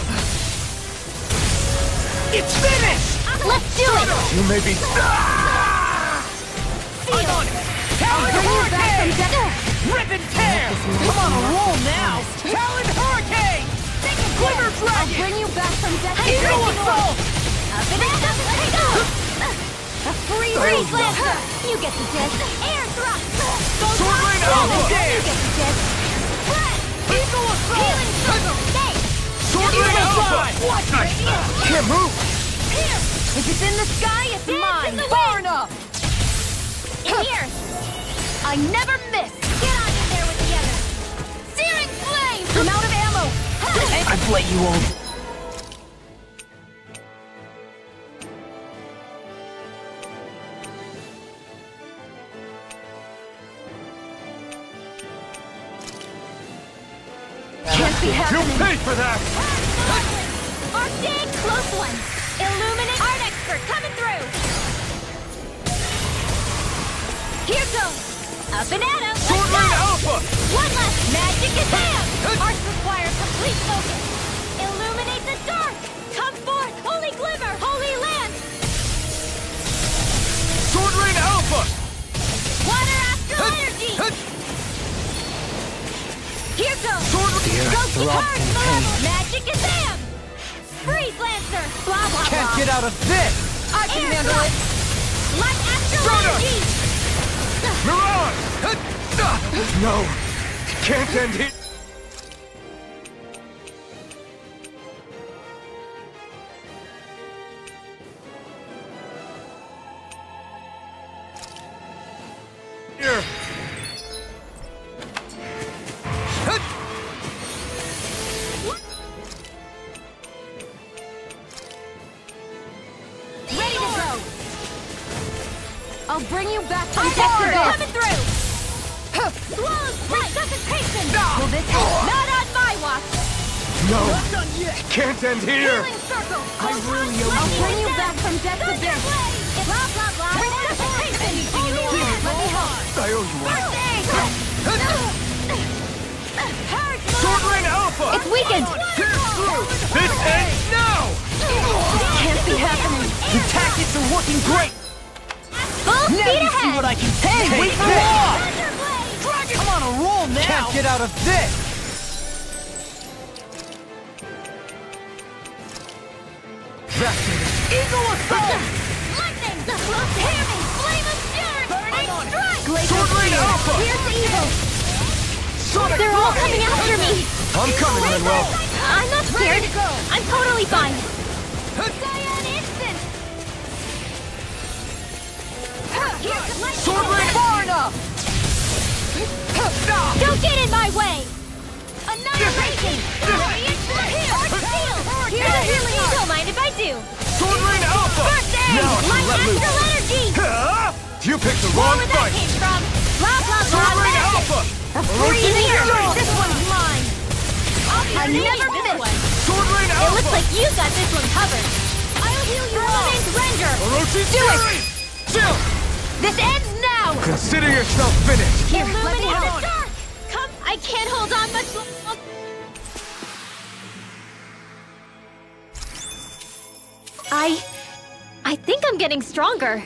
It's finished! Let's do it! You may be... I'm on it! Talon Hurricane! Rip and tear! Come on, a roll now! Talon Hurricane! Glimmer Dragon! Bring you back from death. Eagle Assault! Up and up! A free lancer! You get the gist. Air thrust! Sword Rain Alpha! You get the gist. Eagle Assault! Healing circle! Stay! Sword Rain Alpha! What? Can't move! Here! If it's in the sky, it's mine. in the Far wind. enough. In here! I never miss. Get on in there with the others! Searing flame! I'm out of ammo. I've let you all... Can't be happening. You'll pay for that! Arctic close one! Illuminate art expert coming through! Here goes! Up and at 'em! Sword Let's Rain go! Alpha! One left! Magic is bam! Arts require complete focus! Illuminate the dark! Come forth! Holy glimmer! Holy land! Sword Rain Alpha! Water astral energy! Here goes! Sword Ghostly cards forever! Magic is bam! Freeze Lancer! Blah blah Can't blah! get out of this! I can handle it. Light astral Stardust! energy! Mirage! No! Can't end it! Here! Ready to go! I'll bring you back from Art death to expert death. coming through! Slow resuscitation! Well, this is not on my watch! No! Can't end here! Healing circle! I'll bring you back from death to death. Blah blah blah! Resuscitation! Holy land! Let me help. I owe you one. Purge Sword Rain Alpha! It's weakened. Pierce through! This ends now! Can't be happening. The tactics are working great! Full speed ahead! I can take! Hey, wait for more! Thunderblade! I'm on a roll now! Can't get out of this! Eagle Assault! Lightning! Hammy! Flame of fury! Burning strike! Sword Rain Alpha! Here's the evil! They're all coming after me! I'm coming, Manuel. I'm not scared. I'm totally fine. Sword Rain! Far enough! Don't get in my way! Annihilation! Here's a healing! Don't mind if I do! Sword Rain Alpha! First aid! Now I can Light let loose. astral energy! You picked the Where wrong would that fight! came from? Blah blah blah! Sword Rain magic. Alpha! Freezing Orochi storm! Fury! This one's mine! I never miss! Sword Rain It Alpha! looks like you got this one covered! I'll heal you all! Element Render! Orochi Do it! Fury! Chill! This ends now! Consider yourself finished! Illuminate the dark! Come! I can't hold on much longer! I think I'm getting stronger.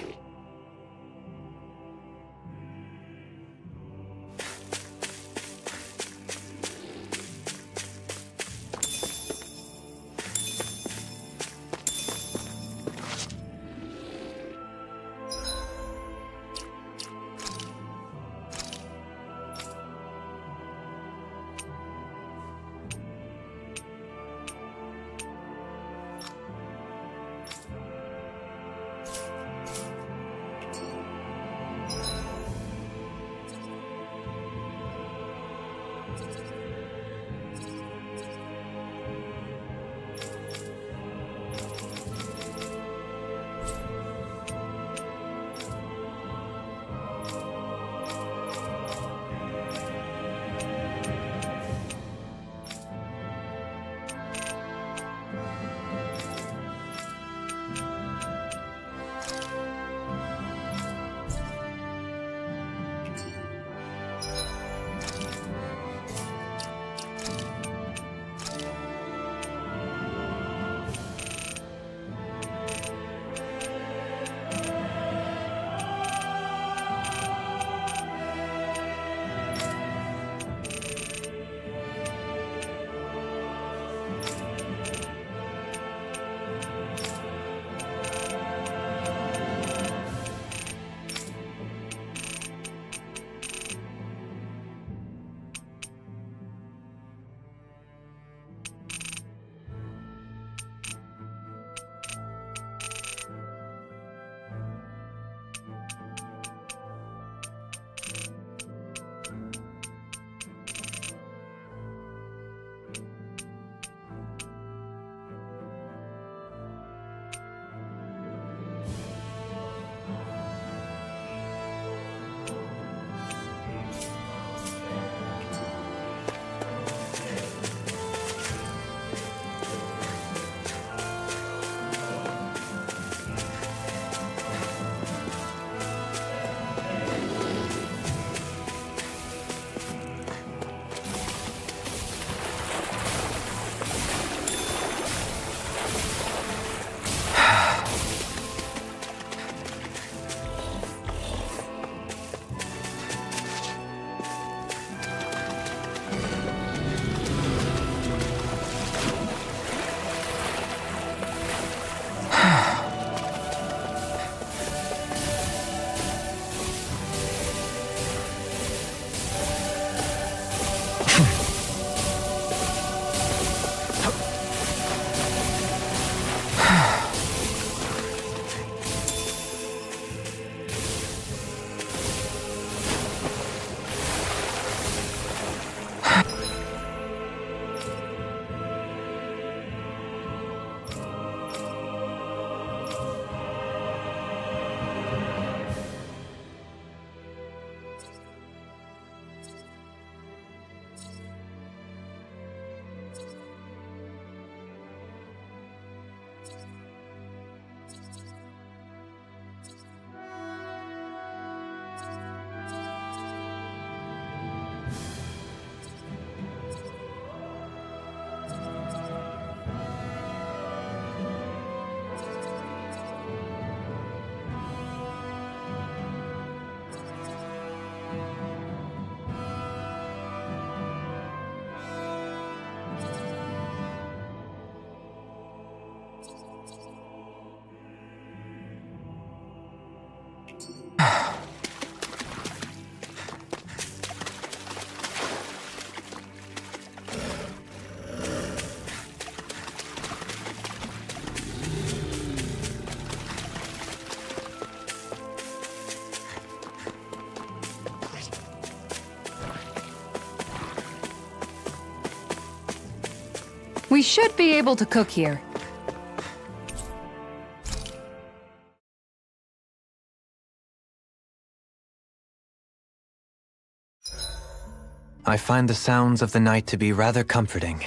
We should be able to cook here. I find the sounds of the night to be rather comforting.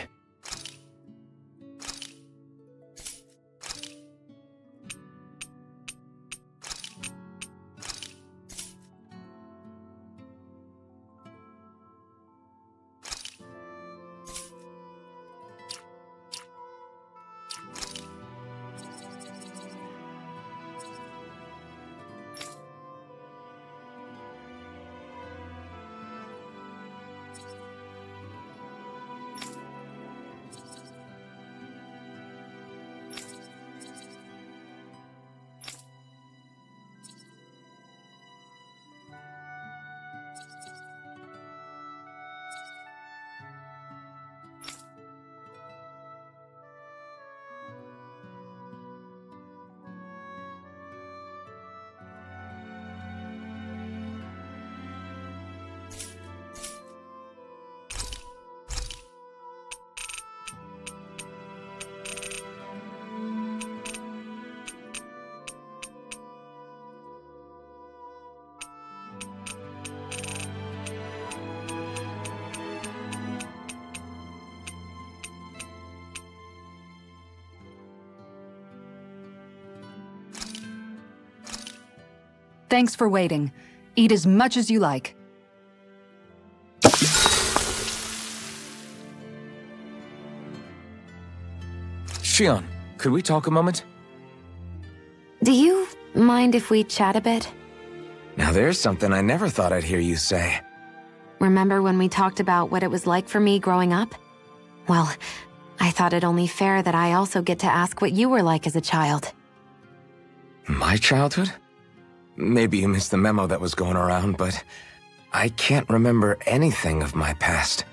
Thanks for waiting. Eat as much as you like. Shionne, could we talk a moment? Do you mind if we chat a bit? Now there's something I never thought I'd hear you say. Remember when we talked about what it was like for me growing up? Well, I thought it only fair that I also get to ask what you were like as a child. My childhood? Maybe you missed the memo that was going around, but I can't remember anything of my past.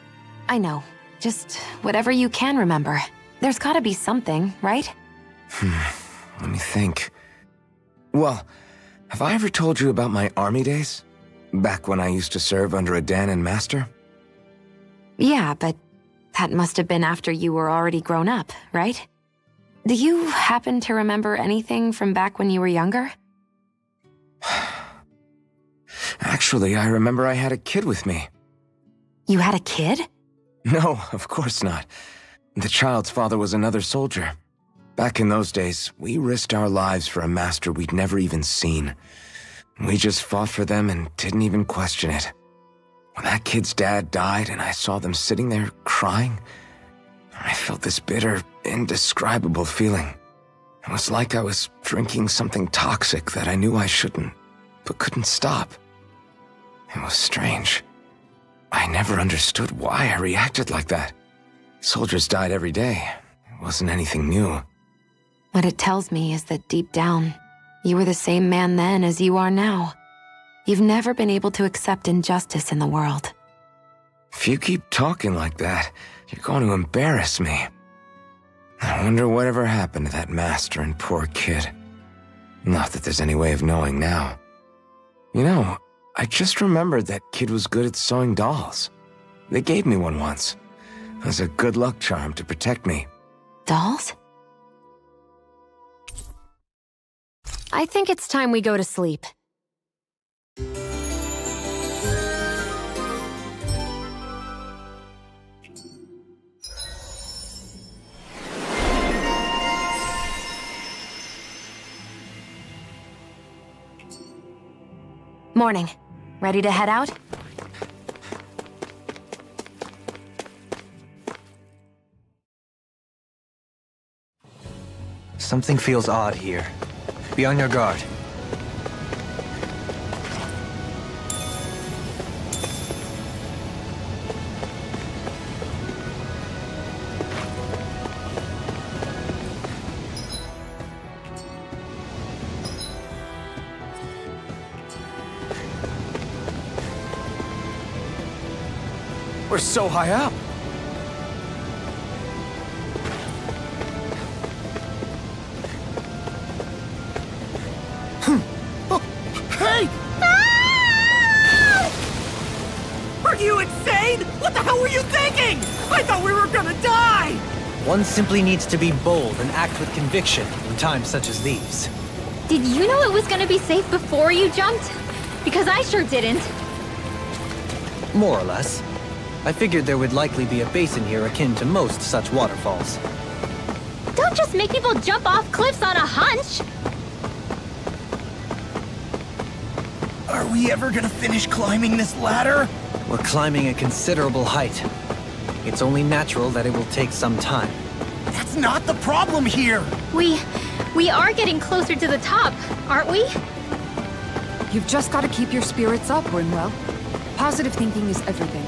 I know. Just whatever you can remember. There's gotta be something, right? Let me think. Well, have I ever told you about my army days? Back when I used to serve under a Dahnan master? Yeah, but that must have been after you were already grown up, right? Do you happen to remember anything from back when you were younger? Actually, I remember I had a kid with me. You had a kid? No, of course not. The child's father was another soldier. Back in those days, we risked our lives for a master we'd never even seen. We just fought for them and didn't even question it. When that kid's dad died and I saw them sitting there crying, I felt this bitter, indescribable feeling. It was like I was drinking something toxic that I knew I shouldn't, but couldn't stop. It was strange. I never understood why I reacted like that. Soldiers died every day. It wasn't anything new. What it tells me is that deep down, you were the same man then as you are now. You've never been able to accept injustice in the world. If you keep talking like that, you're going to embarrass me. I wonder whatever happened to that master and poor kid. Not that there's any way of knowing now. You know, I just remembered that kid was good at sewing dolls. They gave me one once. As a good luck charm to protect me. Dolls? I think it's time we go to sleep. Morning. Ready to head out? Something feels odd here. Be on your guard. We're so high up. Hey! Are you insane? What the hell were you thinking? I thought we were gonna die! One simply needs to be bold and act with conviction in times such as these. Did you know it was gonna be safe before you jumped? Because I sure didn't. More or less. I figured there would likely be a basin here akin to most such waterfalls. Don't just make people jump off cliffs on a hunch! Are we ever gonna finish climbing this ladder? We're climbing a considerable height. It's only natural that it will take some time. That's not the problem here! We are getting closer to the top, aren't we? You've just got to keep your spirits up, Rinwell. Positive thinking is everything.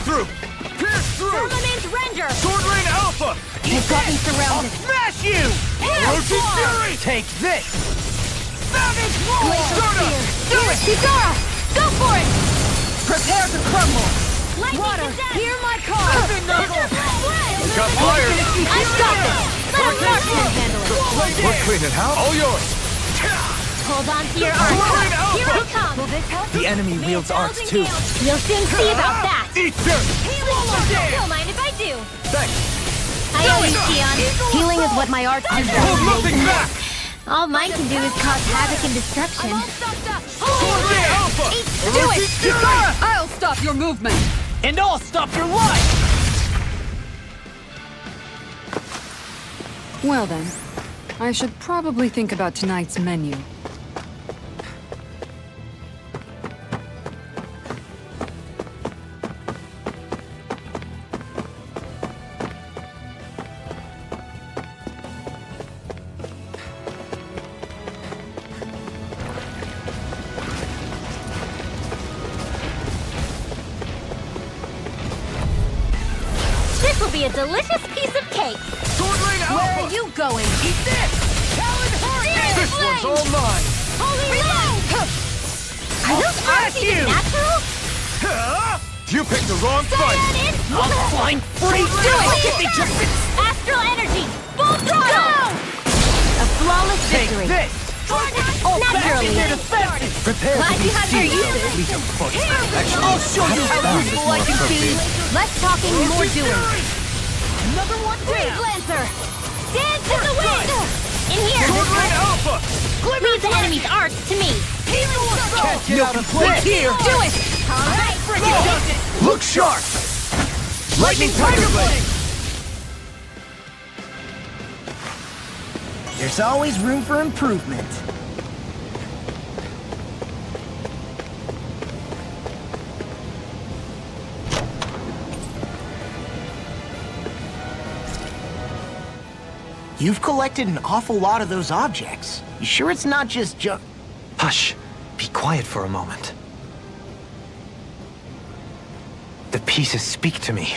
Through! Pierce through! Firmament Ranger! Sword Rain Alpha! You've got me surrounded! I'll smash you! Rotate Fury! Take this! Savage Roar! Kisara! Go for it! Prepare to crumble! Water, hear my call! Got fire! I've got this! Let a marksman handle it! We're cleaning house! All yours! Hold on to your arms! Here I come! The enemy wields arcs too. You'll soon see about that! Eat dirt! Don't mind if I do! Thanks! I owe you, Xion. Healing is what my arts do. Hold nothing back! All mine can do is cause havoc and destruction. Sword Rain Alpha! Do it! I'll stop your movement! And I'll stop your life! Well then, I should probably think about tonight's menu. This will be a delicious piece of cake. Sword Rain Alpha! Where are you going? Eat this! Talon Hurricane! This one's all mine! Holy reload! Are those arcs even natural? You picked the wrong fight! I'll flying free! Do it! Astral energy! Full throttle! A flawless Take victory. this! Naturally. Prepare Glad to be you have your seized by a uses. fleet of foot. I'll show you how useful I can be! Less talking, more doing. Another one Breeze Lancer! Dance in the wind! In here! Sword Rain Alpha! Leave the enemy's arcs to me! Can't get out of play here! Do it! Alright, Look sharp! Lightning Tiger Blade! There's always room for improvement. You've collected an awful lot of those objects. You sure it's not just Hush. Be quiet for a moment. The pieces speak to me.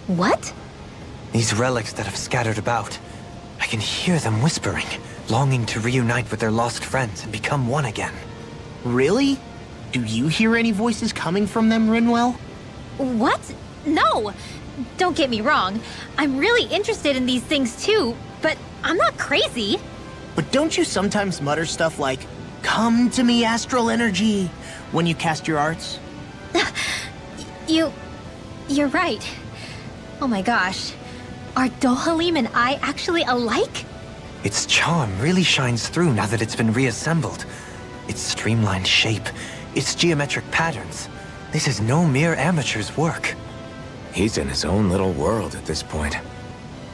What? These relics that have scattered about. I can hear them whispering, longing to reunite with their lost friends and become one again. Really? Do you hear any voices coming from them, Rinwell? What? No! Don't get me wrong. I'm really interested in these things too, but I'm not crazy. But don't you sometimes mutter stuff like, "Come to me, astral energy," when you cast your arts? You're right. Oh my gosh. Are Dohalim and I actually alike? Its charm really shines through now that it's been reassembled. Its streamlined shape, its geometric patterns. This is no mere amateur's work. He's in his own little world at this point.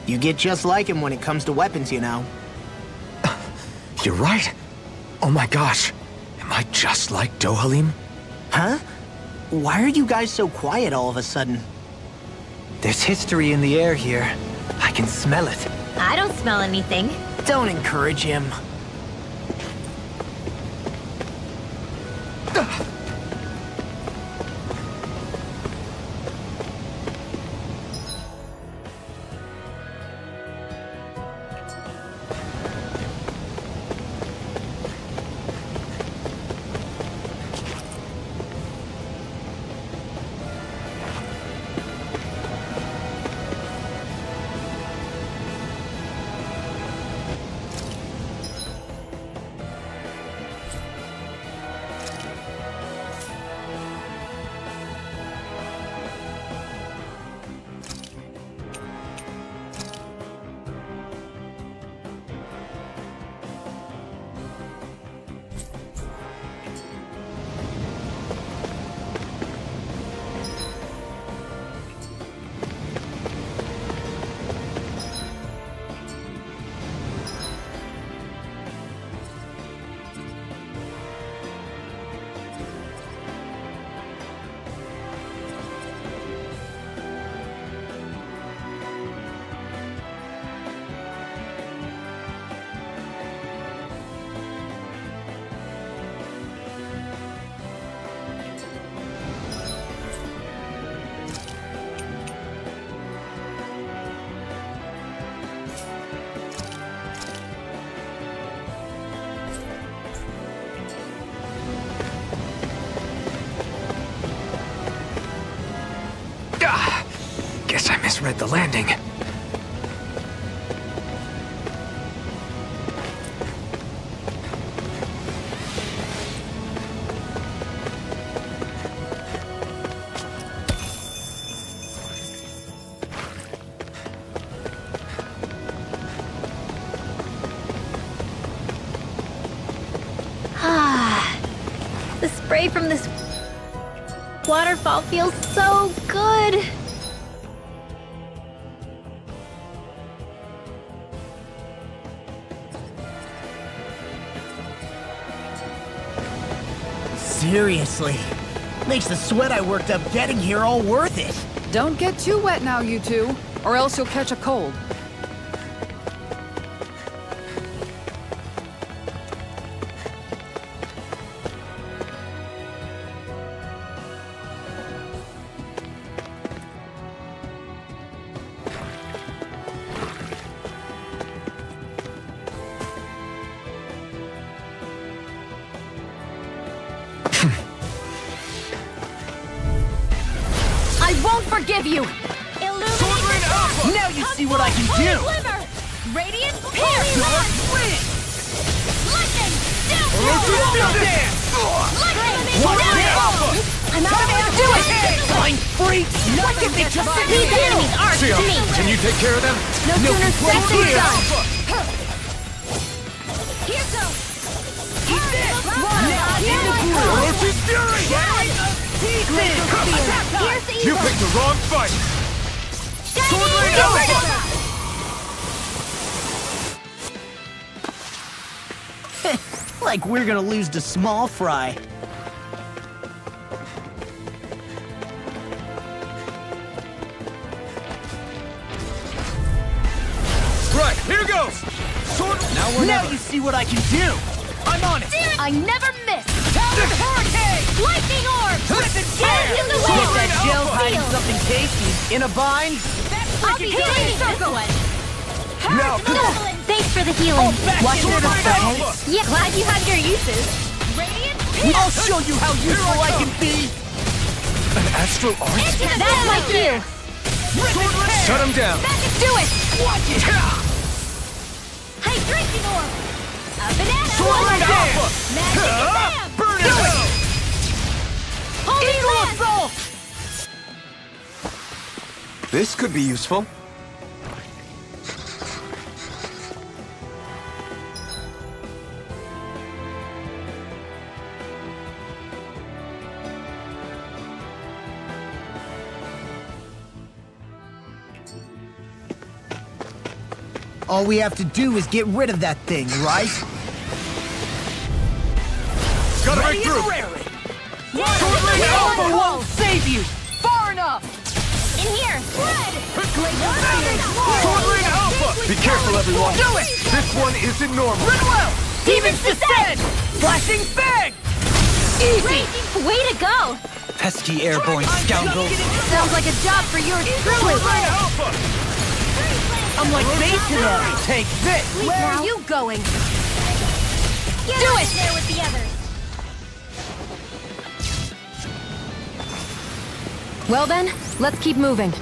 You get just like him when it comes to weapons, you know. You're right. Oh my gosh. Am I just like Dohalim? Huh? Why are you guys so quiet all of a sudden? There's history in the air here. I can smell it. I don't smell anything. Don't encourage him. I misread the landing. The spray from this waterfall feels so good. Seriously. Makes the sweat I worked up getting here all worth it. Don't get too wet now, you two, or else you'll catch a cold. I won't forgive you! Illuminate the Now you see what I can do! Radiant Pierce! Lightning! I'm out of air! Do it! Fine freaks! What did they just These enemies are to me! Can you take care of them? No sooner said than done! Here goes! Eat this! Orochi's Fury! Here's the You evil! picked the wrong fight! Like we're gonna lose to Small Fry. Right, here goes! Sword... Now you see what I can do! I'm on it! I never miss! Lightning orb! Get that gel hiding something tasty in a bind? I'll be healing this one! Now, come on! Thanks for the healing. Watch your defense! Yeah, glad you have your uses. Radiant I'll show you how useful I can be! An astral art? That's my cue. Shut him down! Do it! Hydration orb. A banana Sword Alpha! Magic bam! Burn it out! Holy land! This could be useful. All we have to do is get rid of that thing, right? Gotta make through! Alpha won't save you! Far enough! In here! Red! Sword Rain Alpha! Be careful, everyone! Do it! This one isn't normal! Demons descend! Flashing Fang! Easy! Way to go! Pesky airborne scoundrels. Sounds like a job for yours truly! Sword Rain Alpha! I'm like bait to them! Take this! Where are you going? Get Do up it! there with the others! Well then, let's keep moving.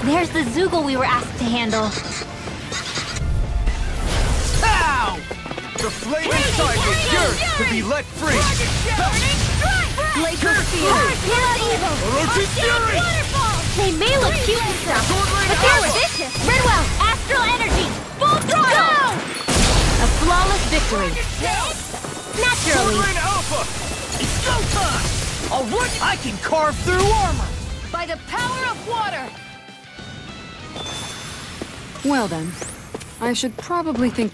There's the Zoogle we were asked to handle. Ow! The flame inside is yours to be let free! Glacial Spear! Orochi's Fury! They may look cute and stuff, but they're vicious! Redwell, Astral Energy! Full throttle! A flawless victory. Naturally! Sword Rain Alpha! It's go time! Alright, I can carve through armor! By the power of water! Well then, I should probably think...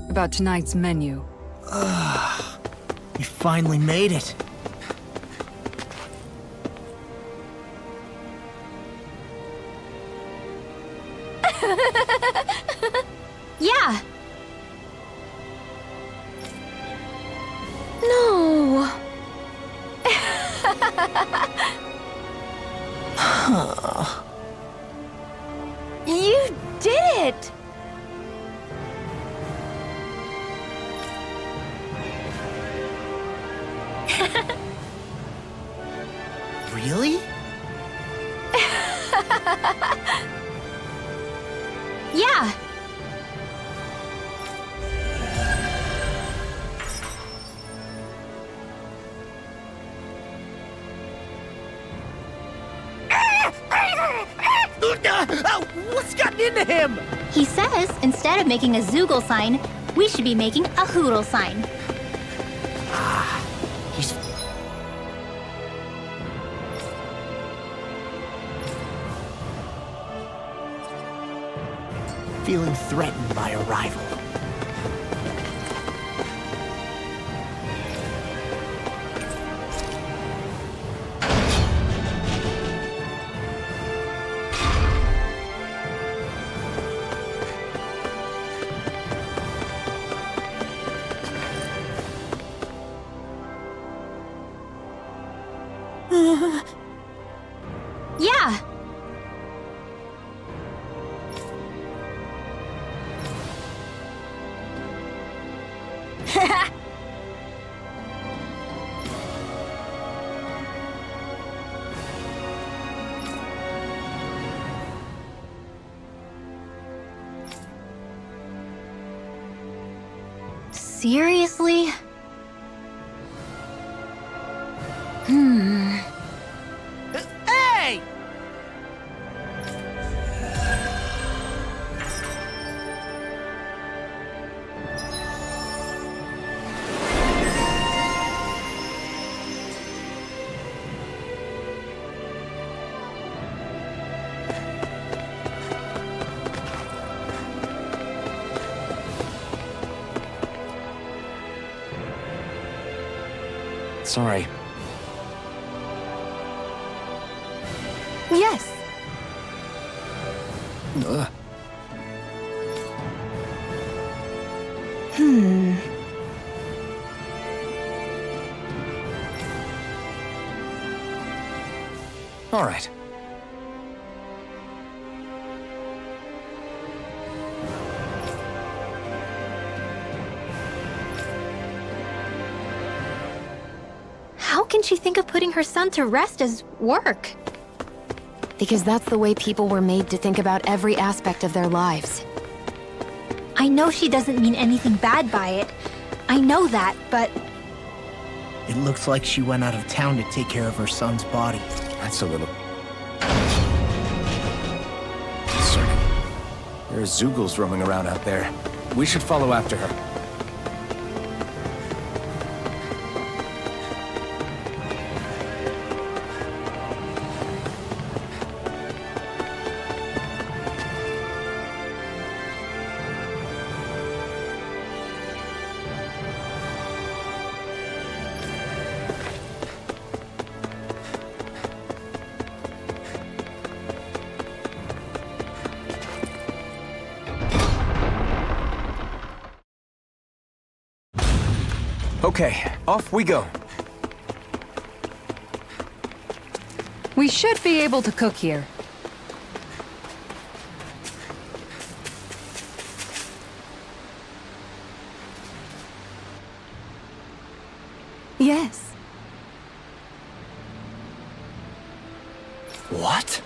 about tonight's menu. We finally made it. Yeah. No. You did it! Really? Yeah. What's gotten into him? He says instead of making a Zoogle sign, we should be making a Hootle sign. He's... feeling threatened by a rival. Yeah. Seriously? Hey! Sorry. Yes! All right. How can she think of putting her son to rest as work? Because that's the way people were made to think about every aspect of their lives. I know she doesn't mean anything bad by it. I know that, but It looks like she went out of town to take care of her son's body. That's a little... concerning. There are Zoogles roaming around out there. We should follow after her. Okay, off we go. We should be able to cook here. Yes. What?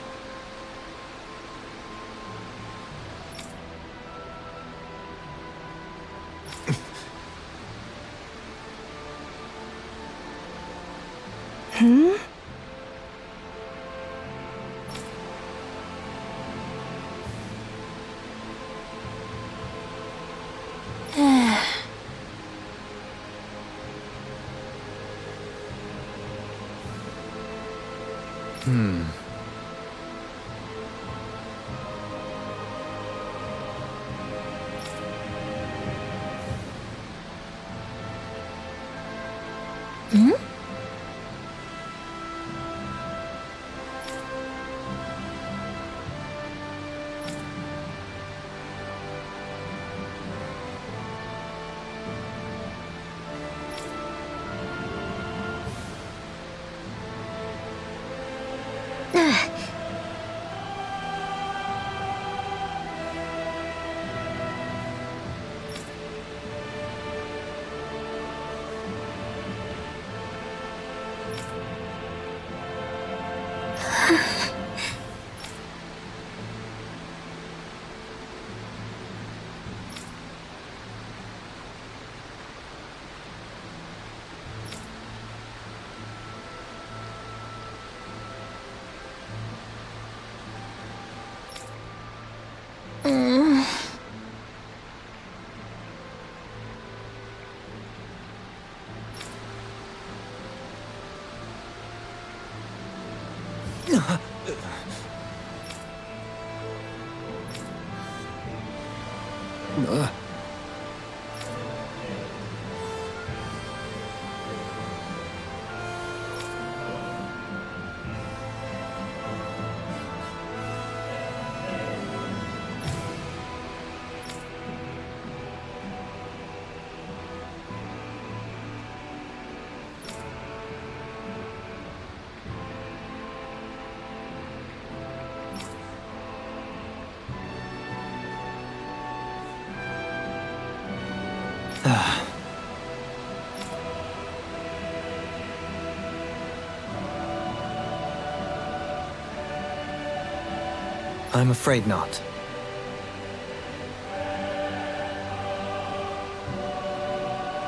I'm afraid not.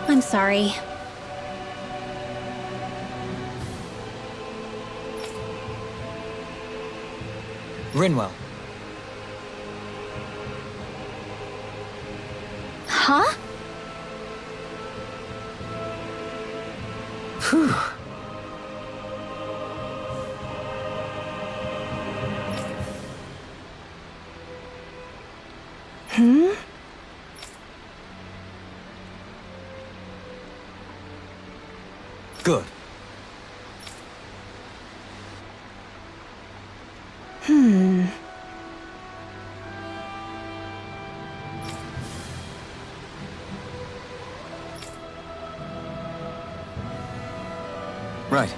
I'm sorry. Rinwell. Huh? Phew. Good. Right.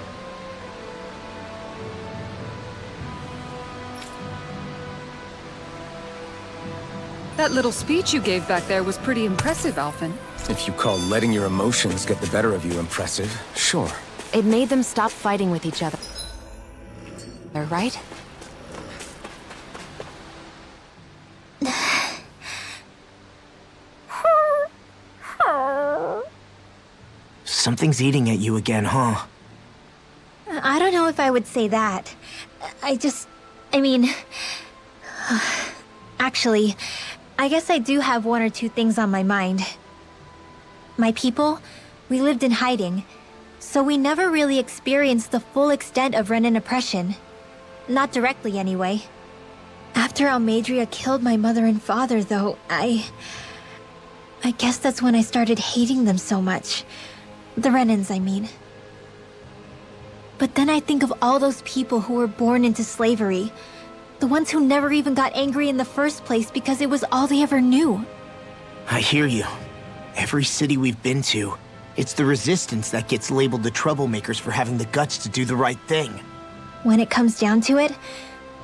That little speech you gave back there was pretty impressive, Alphen. If you call letting your emotions get the better of you impressive, sure. It made them stop fighting with each other. Right? Something's eating at you again, huh? I don't know if I would say that. I mean... Actually, I guess I do have one or two things on my mind. My people, we lived in hiding, so we never really experienced the full extent of Renan oppression. Not directly, anyway. After Almeidrea killed my mother and father, though, I guess that's when I started hating them so much. The Renans, I mean. But then I think of all those people who were born into slavery. The ones who never even got angry in the first place because it was all they ever knew. I hear you. Every city we've been to, it's the Resistance that gets labeled the troublemakers for having the guts to do the right thing. When it comes down to it,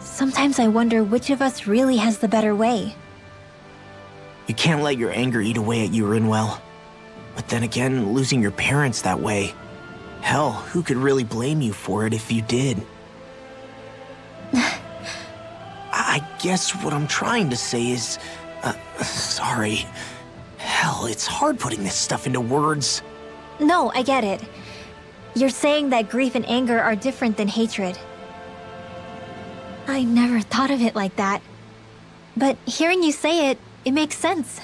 sometimes I wonder which of us really has the better way. You can't let your anger eat away at you, Rinwell. But then again, losing your parents that way... Hell, who could really blame you for it if you did? I guess what I'm trying to say is... sorry. Hell, it's hard putting this stuff into words. No, I get it. You're saying that grief and anger are different than hatred. I never thought of it like that. But hearing you say it, it makes sense.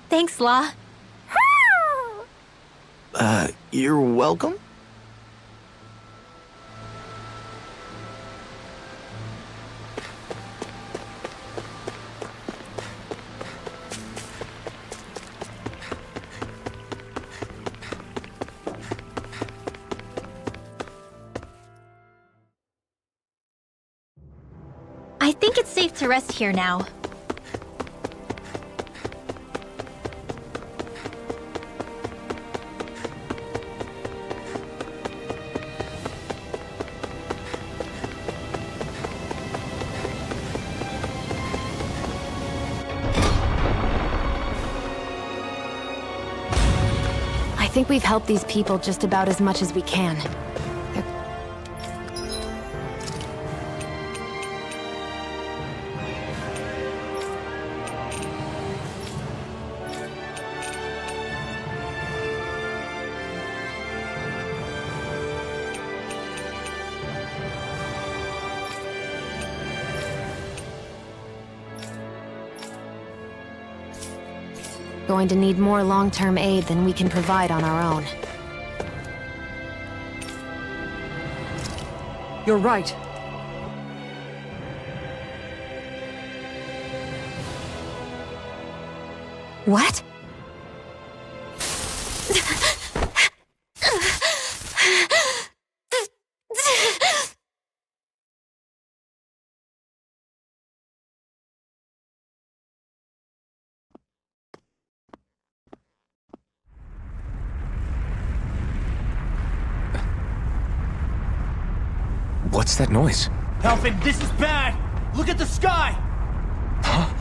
Thanks, La. You're welcome? think it's safe to rest here now. I think we've helped these people just about as much as we can. Going to need more long-term aid than we can provide on our own. You're right. What? What's that noise? Alfin, this is bad! Look at the sky! Huh?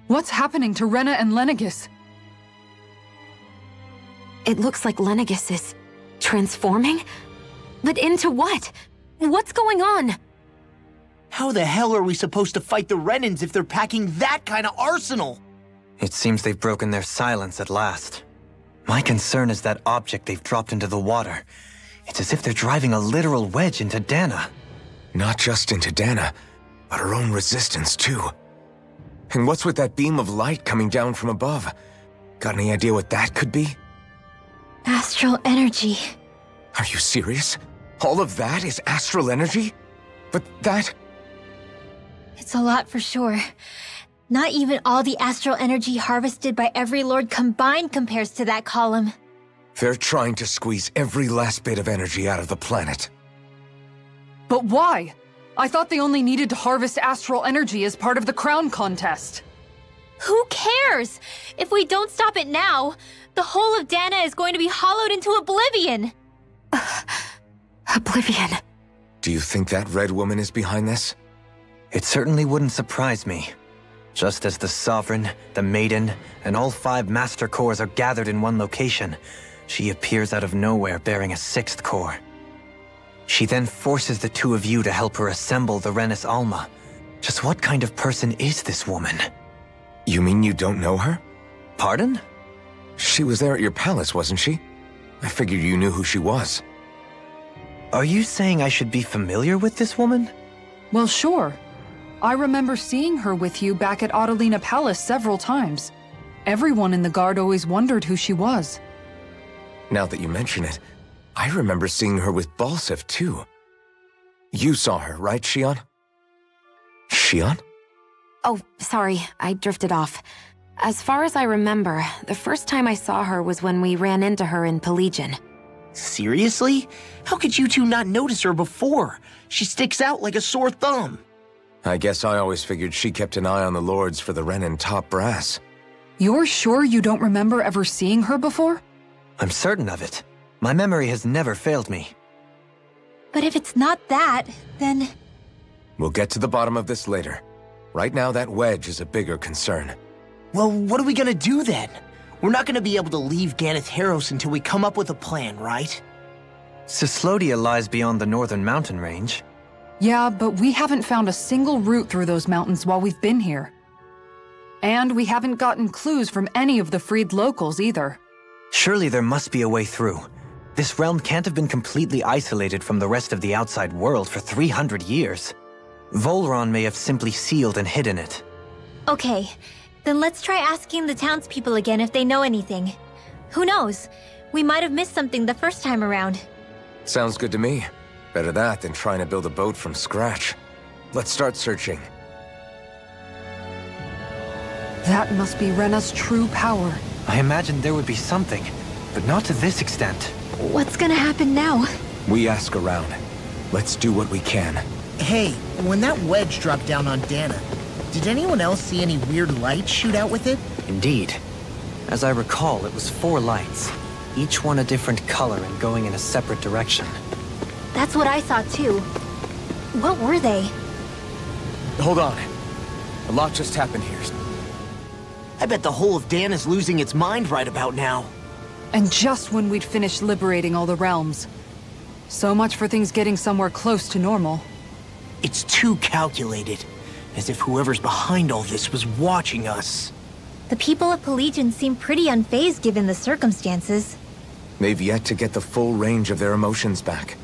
What's happening to Rena and Lenegis? It looks like Lenegis is transforming? But into what? What's going on? How the hell are we supposed to fight the Renans if they're packing that kind of arsenal? It seems they've broken their silence at last. My concern is that object they've dropped into the water. It's as if they're driving a literal wedge into Dana. Not just into Dana, but her own resistance too. And what's with that beam of light coming down from above? Got any idea what that could be? Astral energy. Are you serious? All of that is astral energy? But that... It's a lot for sure. Not even all the astral energy harvested by every lord combined compares to that column. They're trying to squeeze every last bit of energy out of the planet. But why? I thought they only needed to harvest astral energy as part of the crown contest. Who cares? If we don't stop it now, the whole of Dana is going to be hollowed into oblivion. Oblivion. Do you think that red woman is behind this? It certainly wouldn't surprise me. Just as the Sovereign, the Maiden, and all 5 Master Cores are gathered in one location, she appears out of nowhere bearing a 6th core. She then forces the 2 of you to help her assemble the Renis Alma. Just what kind of person is this woman? You mean you don't know her? Pardon? She was there at your palace, wasn't she? I figured you knew who she was. Are you saying I should be familiar with this woman? Well, sure. I remember seeing her with you back at Adelina Palace several times. Everyone in the guard always wondered who she was. Now that you mention it, I remember seeing her with Balseph, too. You saw her, right, Shionne? Shionne? Oh, sorry, I drifted off. As far as I remember, the first time I saw her was when we ran into her in Pelegion. Seriously? How could you two not notice her before? She sticks out like a sore thumb. I guess I always figured she kept an eye on the lords for the Renin top brass. You're sure you don't remember ever seeing her before? I'm certain of it. My memory has never failed me. But if it's not that, then... We'll get to the bottom of this later. Right now, that wedge is a bigger concern. Well, what are we gonna do then? We're not gonna be able to leave Ganeth Heros until we come up with a plan, right? Cyslodia lies beyond the northern mountain range. Yeah, but we haven't found a single route through those mountains while we've been here. And we haven't gotten clues from any of the freed locals either. Surely there must be a way through. This realm can't have been completely isolated from the rest of the outside world for 300 years. Volron may have simply sealed and hidden it. Okay, then let's try asking the townspeople again if they know anything. Who knows? We might have missed something the first time around. Sounds good to me. Better that than trying to build a boat from scratch. Let's start searching. That must be Rena's true power. I imagined there would be something, but not to this extent. What's gonna happen now? We ask around. Let's do what we can. Hey, when that wedge dropped down on Dana, did anyone else see any weird lights shoot out with it? Indeed. As I recall, it was 4 lights, each one a different color and going in a separate direction. That's what I saw too. What were they? Hold on. A lot just happened here. I bet the whole of Dana's losing its mind right about now. And just when we'd finished liberating all the realms. So much for things getting somewhere close to normal. It's too calculated. As if whoever's behind all this was watching us. The people of Pelegion seem pretty unfazed given the circumstances. They've yet to get the full range of their emotions back.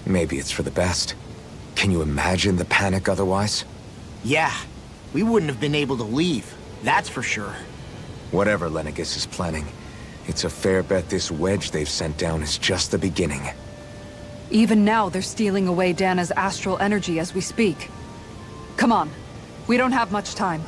Maybe it's for the best. Can you imagine the panic otherwise? Yeah, we wouldn't have been able to leave. That's for sure. Whatever Lenegis is planning, it's a fair bet this wedge they've sent down is just the beginning. Even now, they're stealing away Dana's astral energy as we speak. Come on. We don't have much time.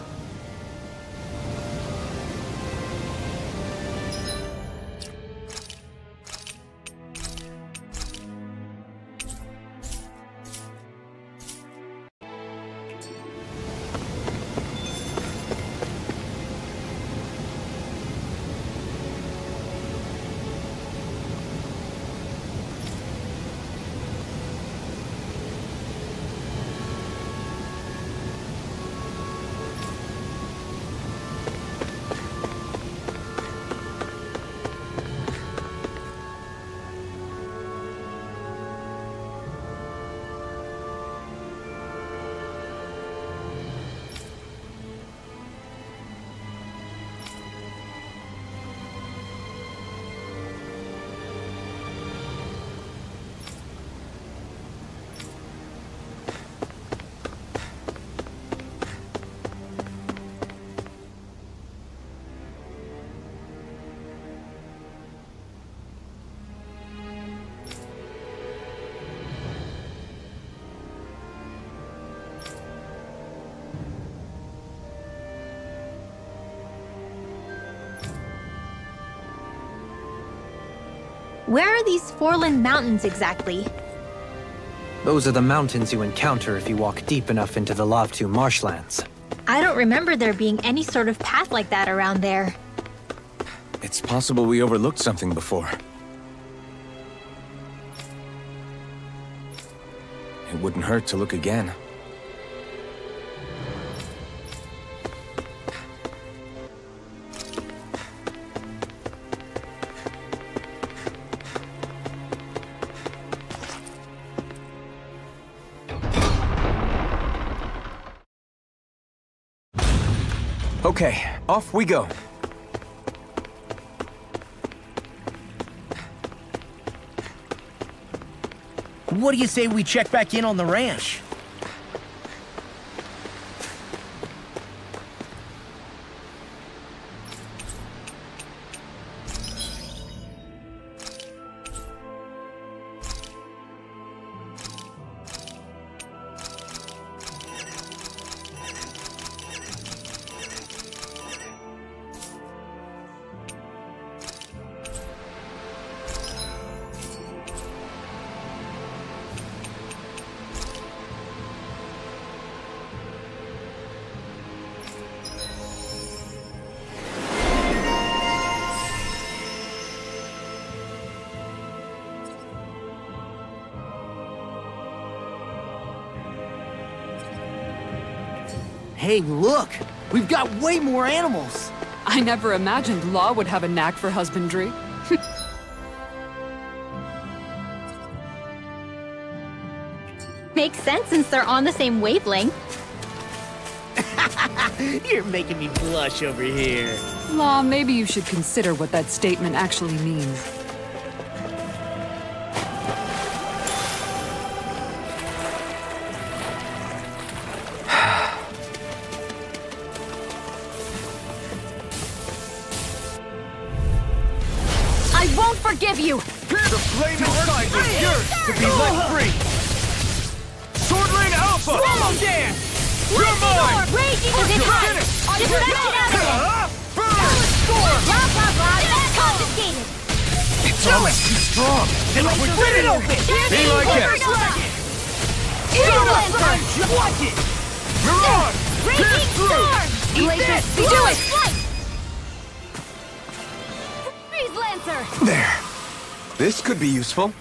Where are these Forland Mountains exactly? Those are the mountains you encounter if you walk deep enough into the Lavtu marshlands. I don't remember there being any sort of path like that around there. It's possible we overlooked something before. It wouldn't hurt to look again. Okay, off we go. What do you say we check back in on the ranch? Hey, look! We've got way more animals! I never imagined Law would have a knack for husbandry. Makes sense since they're on the same wavelength. You're making me blush over here. Law, maybe you should consider what that statement actually means. I won't forgive you! The flame inside is yours to be let free! Sword Lane Alpha! Swallow dance! You're mine! Raging is it hot! Just get out of it! Blah, blah, blah, that's confiscated! It's almost too strong. Split it open! Be like it. Watch it! Mirage! Raging storm! Glacier, do it! Freeze Lancer! There. This could be useful.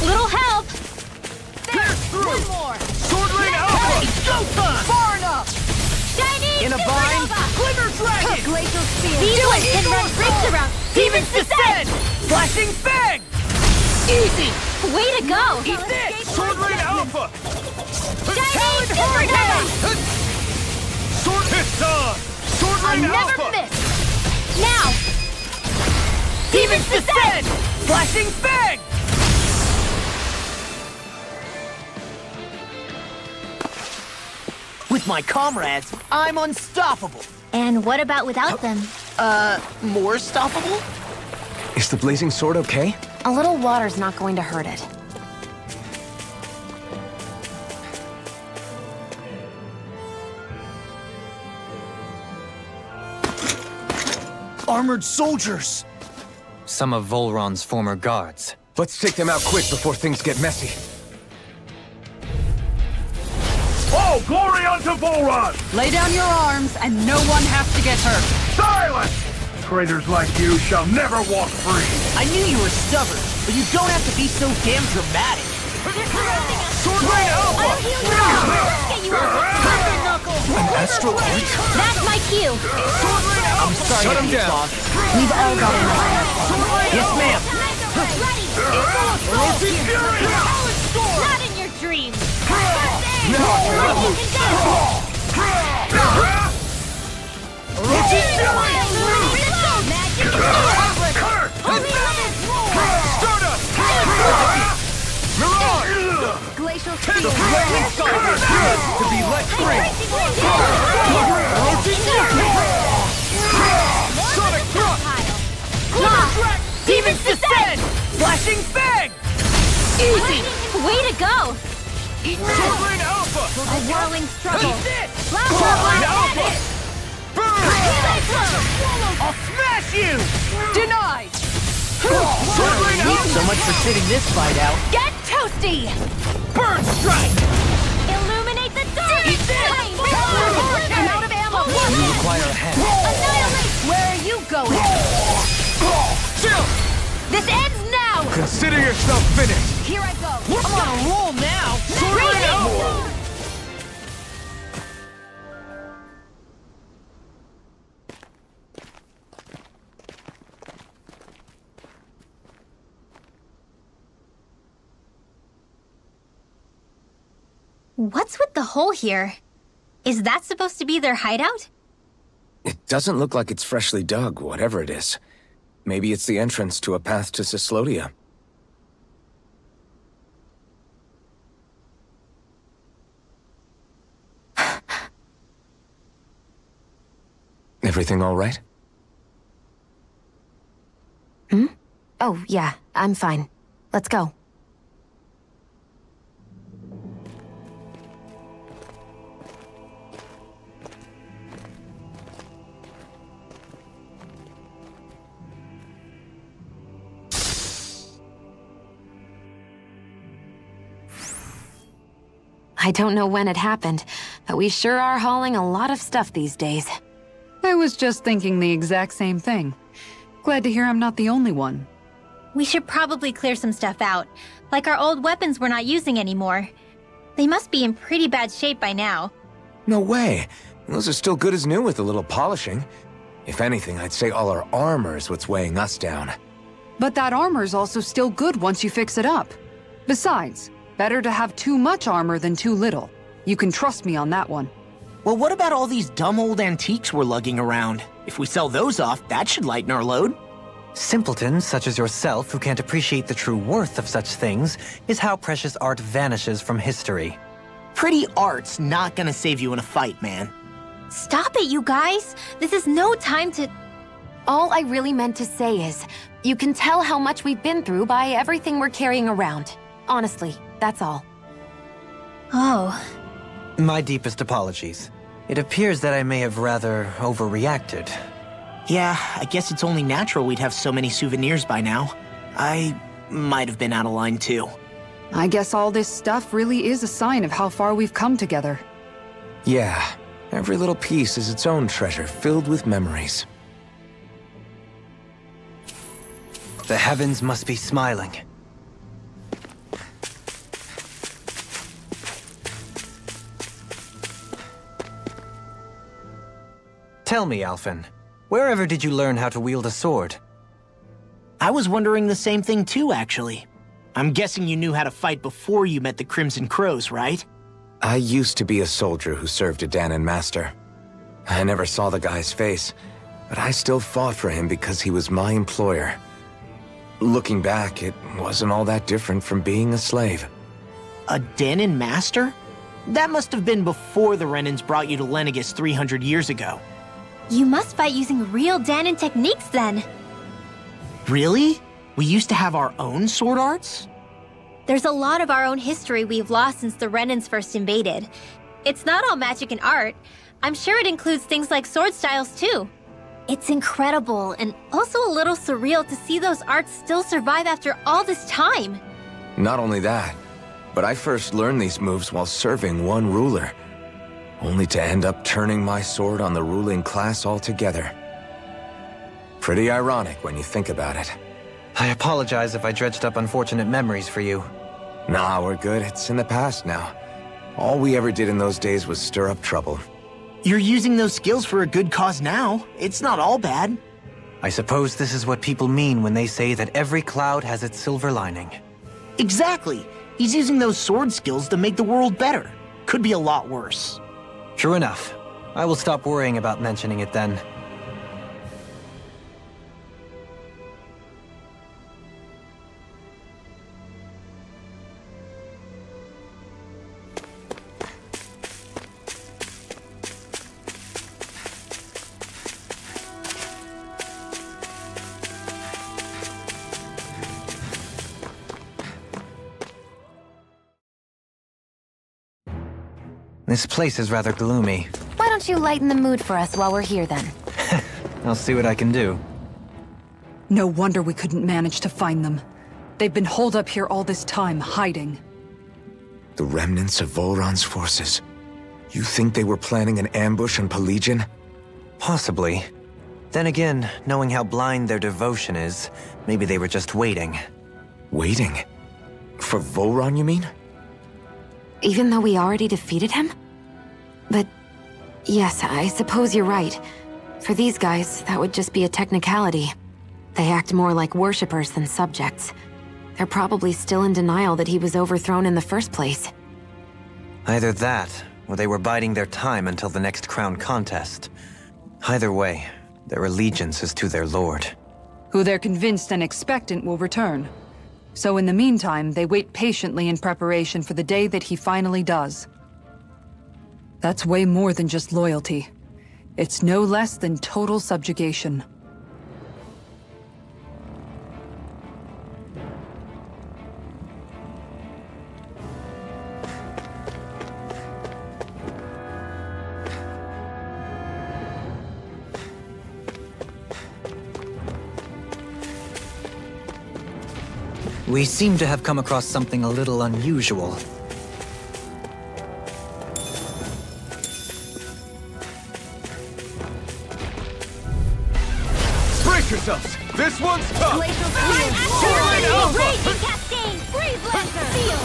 Little help! One more! Sword Lane Alpha! Showtime! Far enough! Chinese In a bind? supernova! Glimmer Dragon! Glacial Spear! These ones can run bricks around! Demon's Descent! Flashing Fang! Easy! Way to go! Eat this! Sword Lane Alpha! Chinese supernova! Sword Piston! Sword I Lane never Alpha! miss! Now! Demon's Descent! Flashing Fang! With my comrades, I'm unstoppable. And what about without them? More stoppable? Is the blazing sword okay? A little water's not going to hurt it. Armored soldiers! Some of Volron's former guards. Let's take them out quick before things get messy. Oh, glory unto Volron! Lay down your arms, and no one has to get hurt. Silence! Traitors like you shall never walk free! I knew you were stubborn, but you don't have to be so damn dramatic. Sword Lane Alpha! I'll heal you up! Get you up! An astral arch? That's my cue! I'm sorry, Shut him down. Boss. We've all got enough. Yes, ma'am. Ready! Not in your dreams! Glacial The Spear! flame inside is yours to be let free! Sonic Thrust! Demon's Descent! Flashing Fang! Easy! Way to go! Sword Lane Alpha! A whirling struggle! Blah, Sword blah, Lane blah, Alpha! Burn! I'll smash you! Denied! Sword Lane Alpha! So much for sitting this fight out. Get toasty! Burn Strike! Illuminate the dark! Eat this! Flame! I'm out of ammo! You require a hand. Annihilate! Where are you going? Chill! This ends now! Consider yourself finished! Here I go! We're on a roll now! Sword Lane Alpha! What's with the hole here? Is that supposed to be their hideout? It doesn't look like it's freshly dug, whatever it is. Maybe it's the entrance to a path to Cyslodia. Everything all right? Oh, yeah, I'm fine. Let's go. I don't know when it happened, but we sure are hauling a lot of stuff these days. I was just thinking the exact same thing. Glad to hear I'm not the only one. We should probably clear some stuff out, like our old weapons we're not using anymore. They must be in pretty bad shape by now. No way. Those are still good as new with a little polishing. If anything, I'd say all our armor is what's weighing us down. But that armor's also still good once you fix it up. Besides, better to have too much armor than too little. You can trust me on that one. Well, what about all these dumb old antiques we're lugging around? If we sell those off, that should lighten our load. Simpletons such as yourself who can't appreciate the true worth of such things is how precious art vanishes from history. Pretty art's not gonna save you in a fight, man. Stop it, you guys! This is no time to... All I really meant to say is, you can tell how much we've been through by everything we're carrying around. Honestly, that's all. Oh. My deepest apologies. It appears that I may have rather overreacted. Yeah, I guess it's only natural we'd have so many souvenirs by now. I might have been out of line too. I guess all this stuff really is a sign of how far we've come together. Yeah, every little piece is its own treasure filled with memories. The heavens must be smiling. Tell me, Alphen, wherever did you learn how to wield a sword? I was wondering the same thing too, actually. I'm guessing you knew how to fight before you met the Crimson Crows, right? I used to be a soldier who served a Dahnan master. I never saw the guy's face, but I still fought for him because he was my employer. Looking back, it wasn't all that different from being a slave. A Dahnan master? That must have been before the Renans brought you to Lenegis 300 years ago. You must fight using real Dahnan techniques then. Really? We used to have our own sword arts? There's a lot of our own history we've lost since the Renans first invaded. It's not all magic and art. I'm sure it includes things like sword styles too. It's incredible and also a little surreal to see those arts still survive after all this time. Not only that, but I first learned these moves while serving one ruler, only to end up turning my sword on the ruling class altogether. Pretty ironic when you think about it. I apologize if I dredged up unfortunate memories for you. Nah, we're good. It's in the past now. All we ever did in those days was stir up trouble. You're using those skills for a good cause now. It's not all bad. I suppose this is what people mean when they say that every cloud has its silver lining. Exactly. He's using those sword skills to make the world better. Could be a lot worse. True enough. I will stop worrying about mentioning it then. This place is rather gloomy. Why don't you lighten the mood for us while we're here then? I'll see what I can do. No wonder we couldn't manage to find them. They've been holed up here all this time, hiding. The remnants of Volron's forces. You think they were planning an ambush on Pelegion? Possibly. Then again, knowing how blind their devotion is, maybe they were just waiting. Waiting? For Volron, you mean? Even though we already defeated him? But yes, I suppose you're right. For these guys, that would just be a technicality. They act more like worshippers than subjects. They're probably still in denial that he was overthrown in the first place. Either that, or they were biding their time until the next crown contest. Either way, their allegiance is to their lord. Who they're convinced and expectant will return. So in the meantime, they wait patiently in preparation for the day that he finally does. That's way more than just loyalty. It's no less than total subjugation. We seem to have come across something a little unusual. yourselves! This one's tough! Glacial Sword Sword Alpha! Raging Cascade! Freeze Blaster! Seal!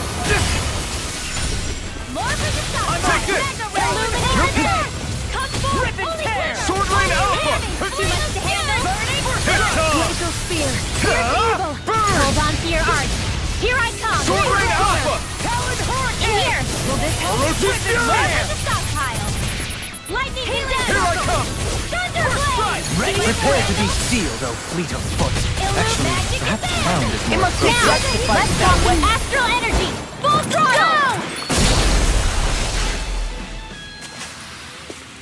More for the stop! Take this! Illuminate! Come forward! Rip and Only tear! Sword Sword Rain Alpha! Would you like to handle? Hit Tom! Glacial Spear! Pure evil! Burn! Hold on to your art! Here I come! Sword Rain Laser Alpha! Talon Horn! In here! Will this help? Rotate Fury! The stockpile! Lightning Condemn! Here I come! Thunder Blade! Ready? Prepare to be sealed, O fleet of foot. Actually, perhaps sound is more appropriate. Let's go with Astral Energy! Full throttle!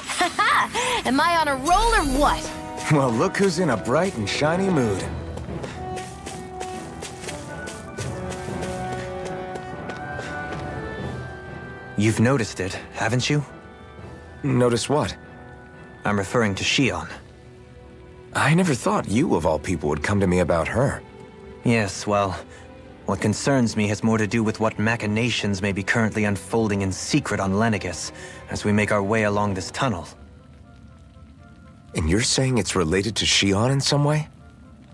Haha! Am I on a roll or what? Well, look who's in a bright and shiny mood. You've noticed it, haven't you? Notice what? I'm referring to Shion. I never thought you, of all people, would come to me about her. Yes, well, what concerns me has more to do with what machinations may be currently unfolding in secret on Lenegis as we make our way along this tunnel. And you're saying it's related to Shion in some way?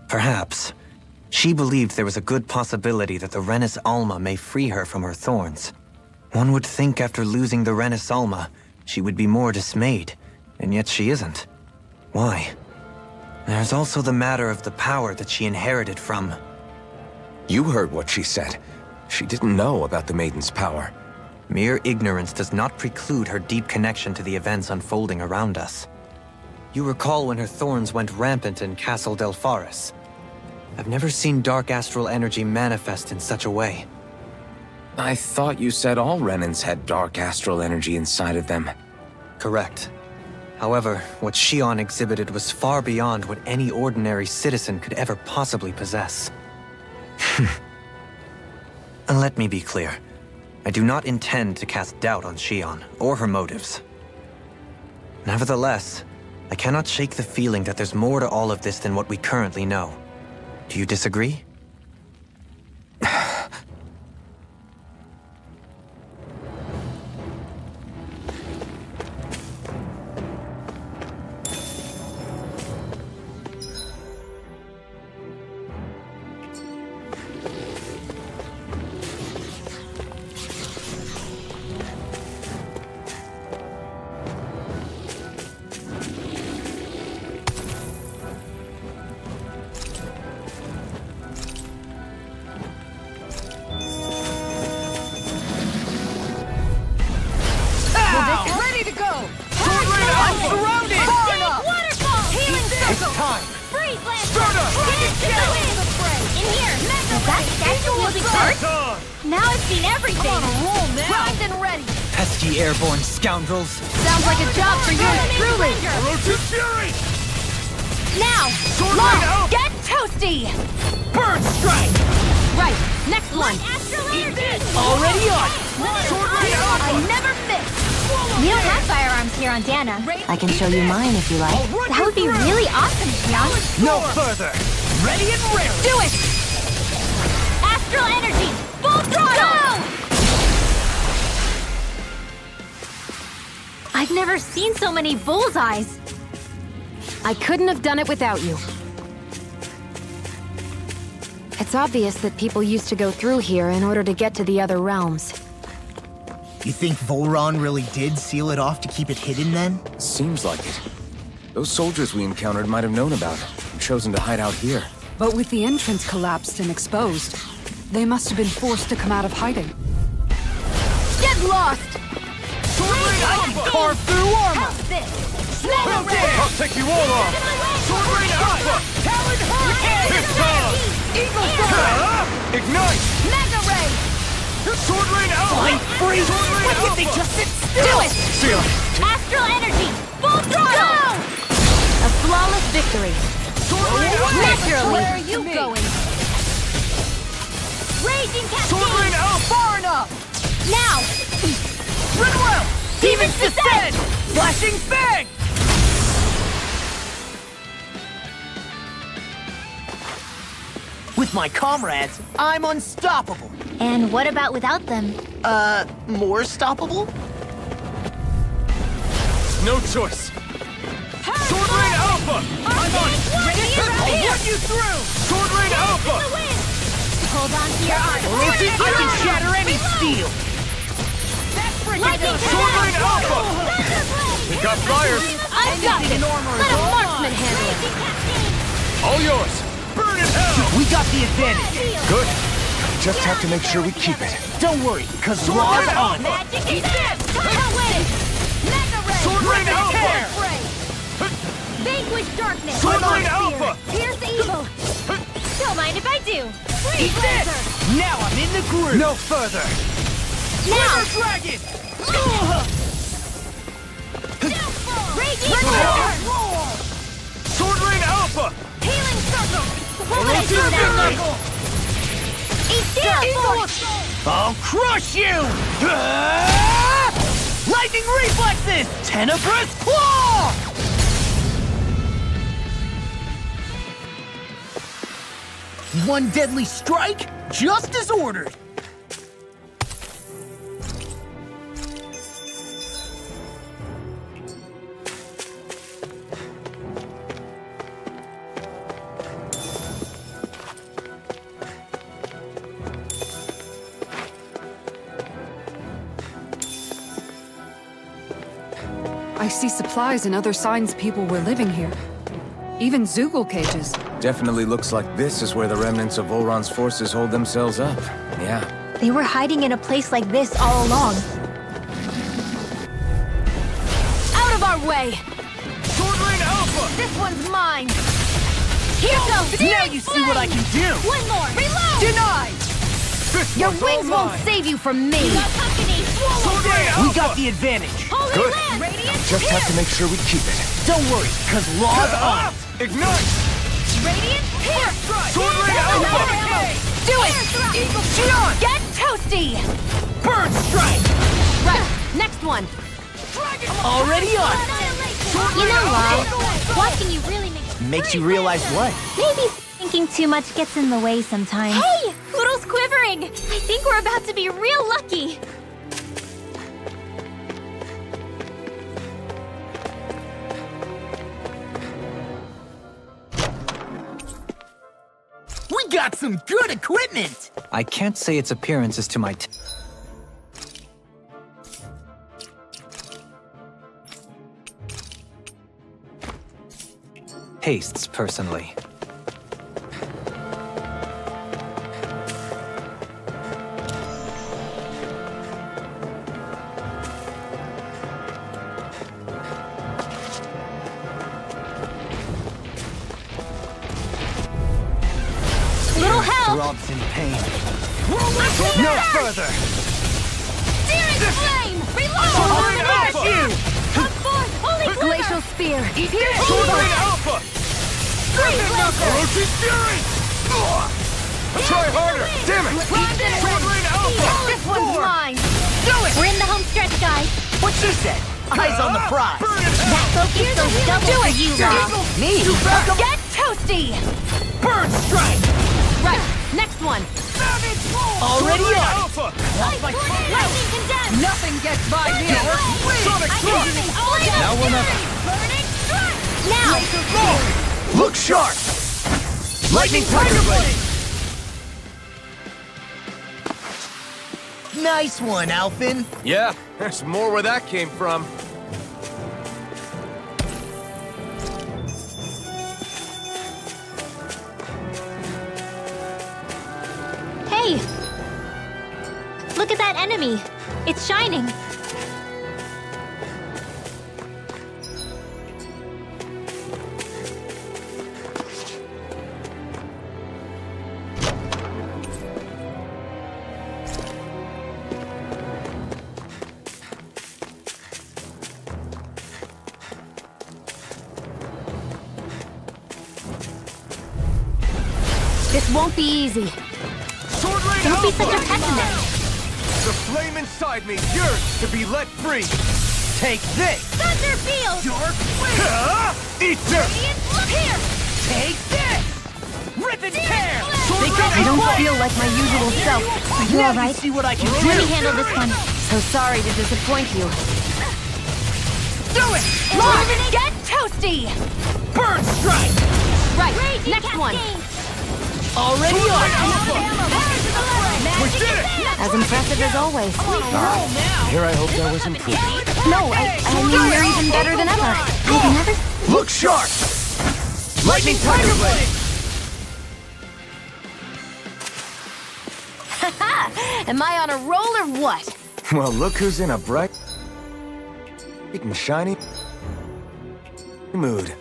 Perhaps. She believed there was a good possibility that the Renis Alma may free her from her thorns. One would think after losing the Renis Alma, she would be more dismayed, and yet she isn't. Why? There's also the matter of the power that she inherited from... You heard what she said. She didn't know about the Maiden's power. Mere ignorance does not preclude her deep connection to the events unfolding around us. You recall when her thorns went rampant in Castle Delpharis. I've never seen dark astral energy manifest in such a way. I thought you said all Renins had dark astral energy inside of them. Correct. However, what Shion exhibited was far beyond what any ordinary citizen could ever possibly possess. And let me be clear. I do not intend to cast doubt on Shion or her motives. Nevertheless, I cannot shake the feeling that there's more to all of this than what we currently know. Do you disagree? Ready to go! Sword Rain Alpha! Surrounded! Waterfall! Healing Circle! Time! Freeze Blaster! Start up! Dance to the wind! In here! Is that statue wielding cards? On! Now I've seen everything! On a roll now! Primed and ready! Pesky airborne scoundrels! Sounds like a job for yours truly! Rotate Fury! Now! Sword Law, Rain Alpha! Get toasty! Burn Strike! Right, next one! Astral Energy! Already on! Sword Rain Alpha! I never miss! We don't have firearms here on Dana. I can show you mine if you like. That would be really awesome, Shion. No further! Ready and raring! Do it! Astral Energy! Full throttle! I've never seen so many bullseyes. I couldn't have done it without you. It's obvious that people used to go through here in order to get to the other realms. You think Volron really did seal it off to keep it hidden then? Seems like it. Those soldiers we encountered might have known about it and chosen to hide out here. But with the entrance collapsed and exposed, they must have been forced to come out of hiding. Get lost! Sword Rain Alpha! Carve through armor! How's this? Well done! I'll take you all on! Sword Rain Alpha! Talon Horn! Hit Tom! Eagle Star! Ignite! Mega Ray! Sword Rain Alpha! Freeze! Sword Rain What if they Alpha! just sit still? Do it! Seal it! Astral Energy! Full throttle! A flawless victory. Sword Rain Alpha! Naturally! Where are you going? Raging Sword Rain Cascade! Alpha! Far enough! Now! Run well! Demon's Descent! Flashing Fang! With my comrades, I'm unstoppable. And what about without them? More stoppable? No choice! Sword Rain Alpha! I'm on! Ready? Hold on to your arm. I can shatter any steel! Lightning Sword Rain Alpha! Pick up fires! I've got this! Let a marksman handle it! All yours! Burn in hell! We got the advantage! Good. Just have to make sure we keep it. Don't worry, cause law's on! Magic is there! Don't win! Mega Ray! Sword Rain Alpha! Vanquish darkness! Sword Rain Spear. Alpha! Pierce evil! Don't mind if I do! Eat this! Now I'm in the groove! No further! Now! Dragon! Raging roar! Sword Rain Alpha! Healing circle! What would I do without you? Eat force! I'll crush you! Lightning reflexes! Tenebrous claw! One deadly strike, just as ordered. I see supplies and other signs people were living here. Even Zoogle cages. Definitely looks like this is where the remnants of Volron's forces hold themselves up. Yeah. They were hiding in a place like this all along. Out of our way! Sword Rain Alpha! This one's mine! Here goes! Now you see what I can do! One more! Reload! Denied! This Your one's all wings won't mine. save you from me! Got company! Sword Rain Alpha! We got the advantage! Holy Good. land! Radiant Just have to make sure we keep it. Don't worry, cause law's on! Ignite! Radiant Pierce! Sword Rain Alpha! Do it! Eagle Shion! Get toasty! Bird strike! Right, next one. Already on! You know what? Watching you really Makes you realize what? Maybe thinking too much gets in the way sometimes. Hey! Poodle's quivering! I think we're about to be real lucky! We got some good equipment! I can't say its appearance is to my tastes, personally. Little help! Throbs in pain. No further! Searing flame! Reload! Sword Rain Alpha! Come forth! Holy Glacial spear. Pierce Sword evil. Rain Alpha! Orochi's Fury! Try harder! Damn it! Sword Rain Alpha! This one's mine. We're in the home stretch, guys. What she said? Eyes on the prize! Burn in hell! That focus goes double Do for it, you, Law. Me? Get toasty! Bird strike! Right, next one. Already Sword Rain on! Alpha! Lightning condemned! Nothing gets by me! Sonic Thrust! Now or never. Burning strike! Now! Look sharp! Lightning Tiger Blade! Nice one, Alphen. Yeah, there's more where that came from. Hey! Look at that enemy. It's shining. This won't be easy. Sword Rain Don't be Alpha! such a pessimist. The flame inside me yearns to be let free. Take this! Thunder field! Dark Flame! Eat this! Look here! Take this! Rip and tear! I don't feel like my usual self. Are you Now alright? you see what I can Let do! me handle this one. So sorry to disappoint you. Do it! Look! Get toasty! Bird strike! Right, next one. Already on! As impressive as always. Here I hope that was improving. No, I mean you're even better than ever. I've never... Look sharp! Lightning Tiger Blade! Am I on a roll or what? Well, look who's in a bright and shiny mood.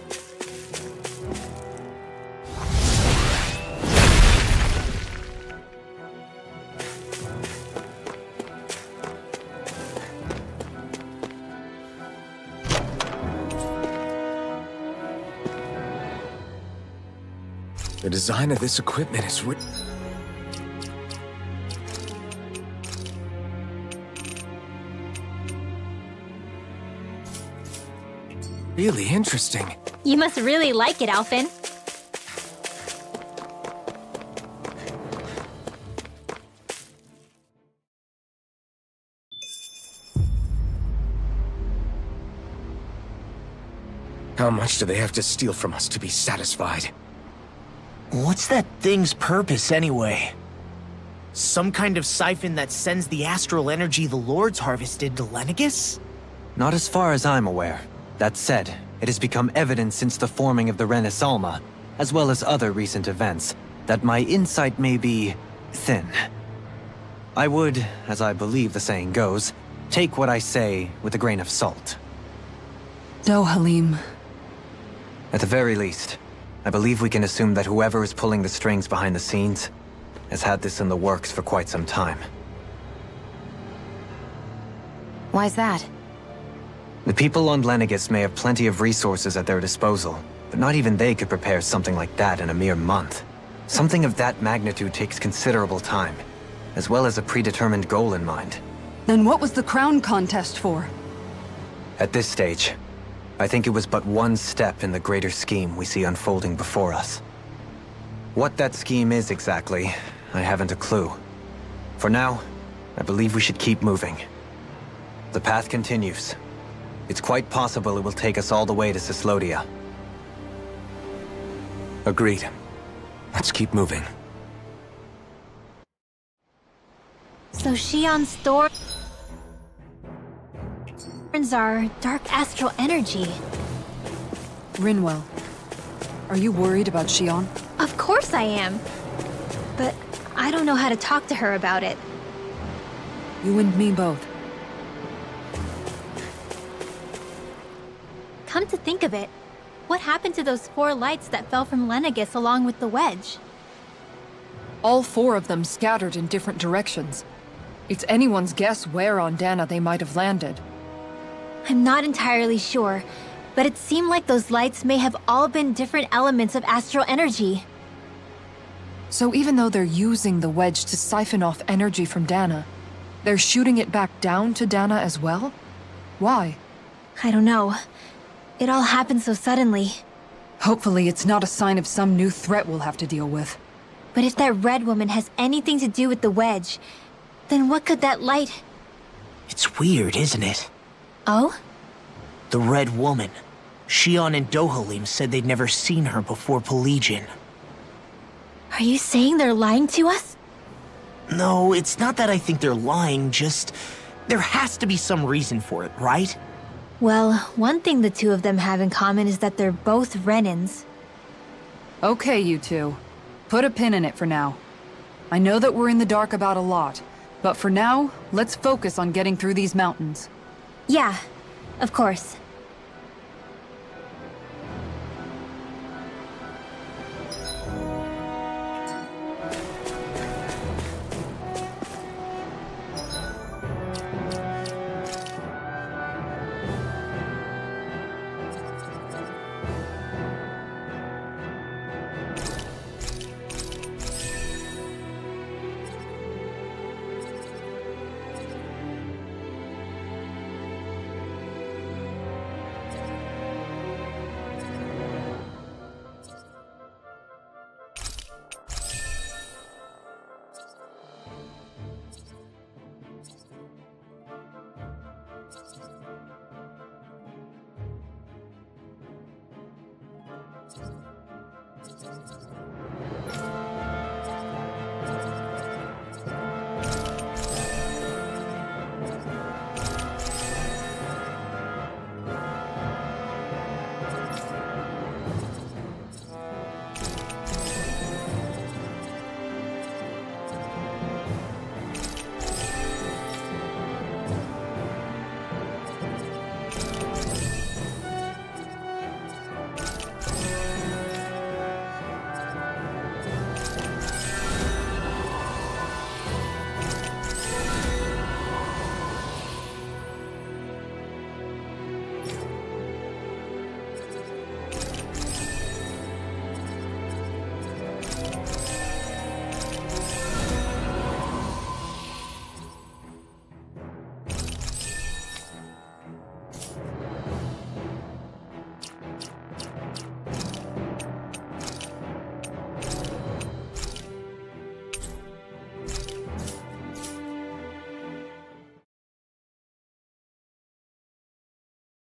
The design of this equipment is really interesting. You must really like it, Alphen. How much do they have to steal from us to be satisfied? What's that thing's purpose, anyway? Some kind of siphon that sends the astral energy the Lords harvested to Lenegis? Not as far as I'm aware. That said, it has become evident since the forming of the Renis Alma, as well as other recent events, that my insight may be thin. I would, as I believe the saying goes, take what I say with a grain of salt. Dohalim. At the very least, I believe we can assume that whoever is pulling the strings behind the scenes has had this in the works for quite some time. Why's that? The people on Lenegis may have plenty of resources at their disposal, but not even they could prepare something like that in a mere month. Something of that magnitude takes considerable time, as well as a predetermined goal in mind. Then what was the crown contest for? At this stage, I think it was but one step in the greater scheme we see unfolding before us. What that scheme is exactly, I haven't a clue. For now, I believe we should keep moving. The path continues. It's quite possible it will take us all the way to Cyslodia. Agreed. Let's keep moving. So Shion's thorns are dark astral energy. Rinwell, are you worried about Shion? Of course I am. But I don't know how to talk to her about it. You and me both. Come to think of it, what happened to those 4 lights that fell from Lenegis along with the wedge? All 4 of them scattered in different directions. It's anyone's guess where on Dana they might have landed. I'm not entirely sure, but it seemed like those lights may have all been different elements of astral energy. So even though they're using the wedge to siphon off energy from Dana, they're shooting it back down to Dana as well? Why? I don't know. It all happened so suddenly. Hopefully it's not a sign of some new threat we'll have to deal with. But if that red woman has anything to do with the wedge, then what could that light... It's weird, isn't it? Oh? The Red Woman. Shion and Dohalim said they'd never seen her before Pelegion. Are you saying they're lying to us? No, it's not that I think they're lying, just... there has to be some reason for it, right? Well, one thing the two of them have in common is that they're both Renins. Okay, you two. Put a pin in it for now. I know that we're in the dark about a lot, but for now, let's focus on getting through these mountains. Yeah, of course.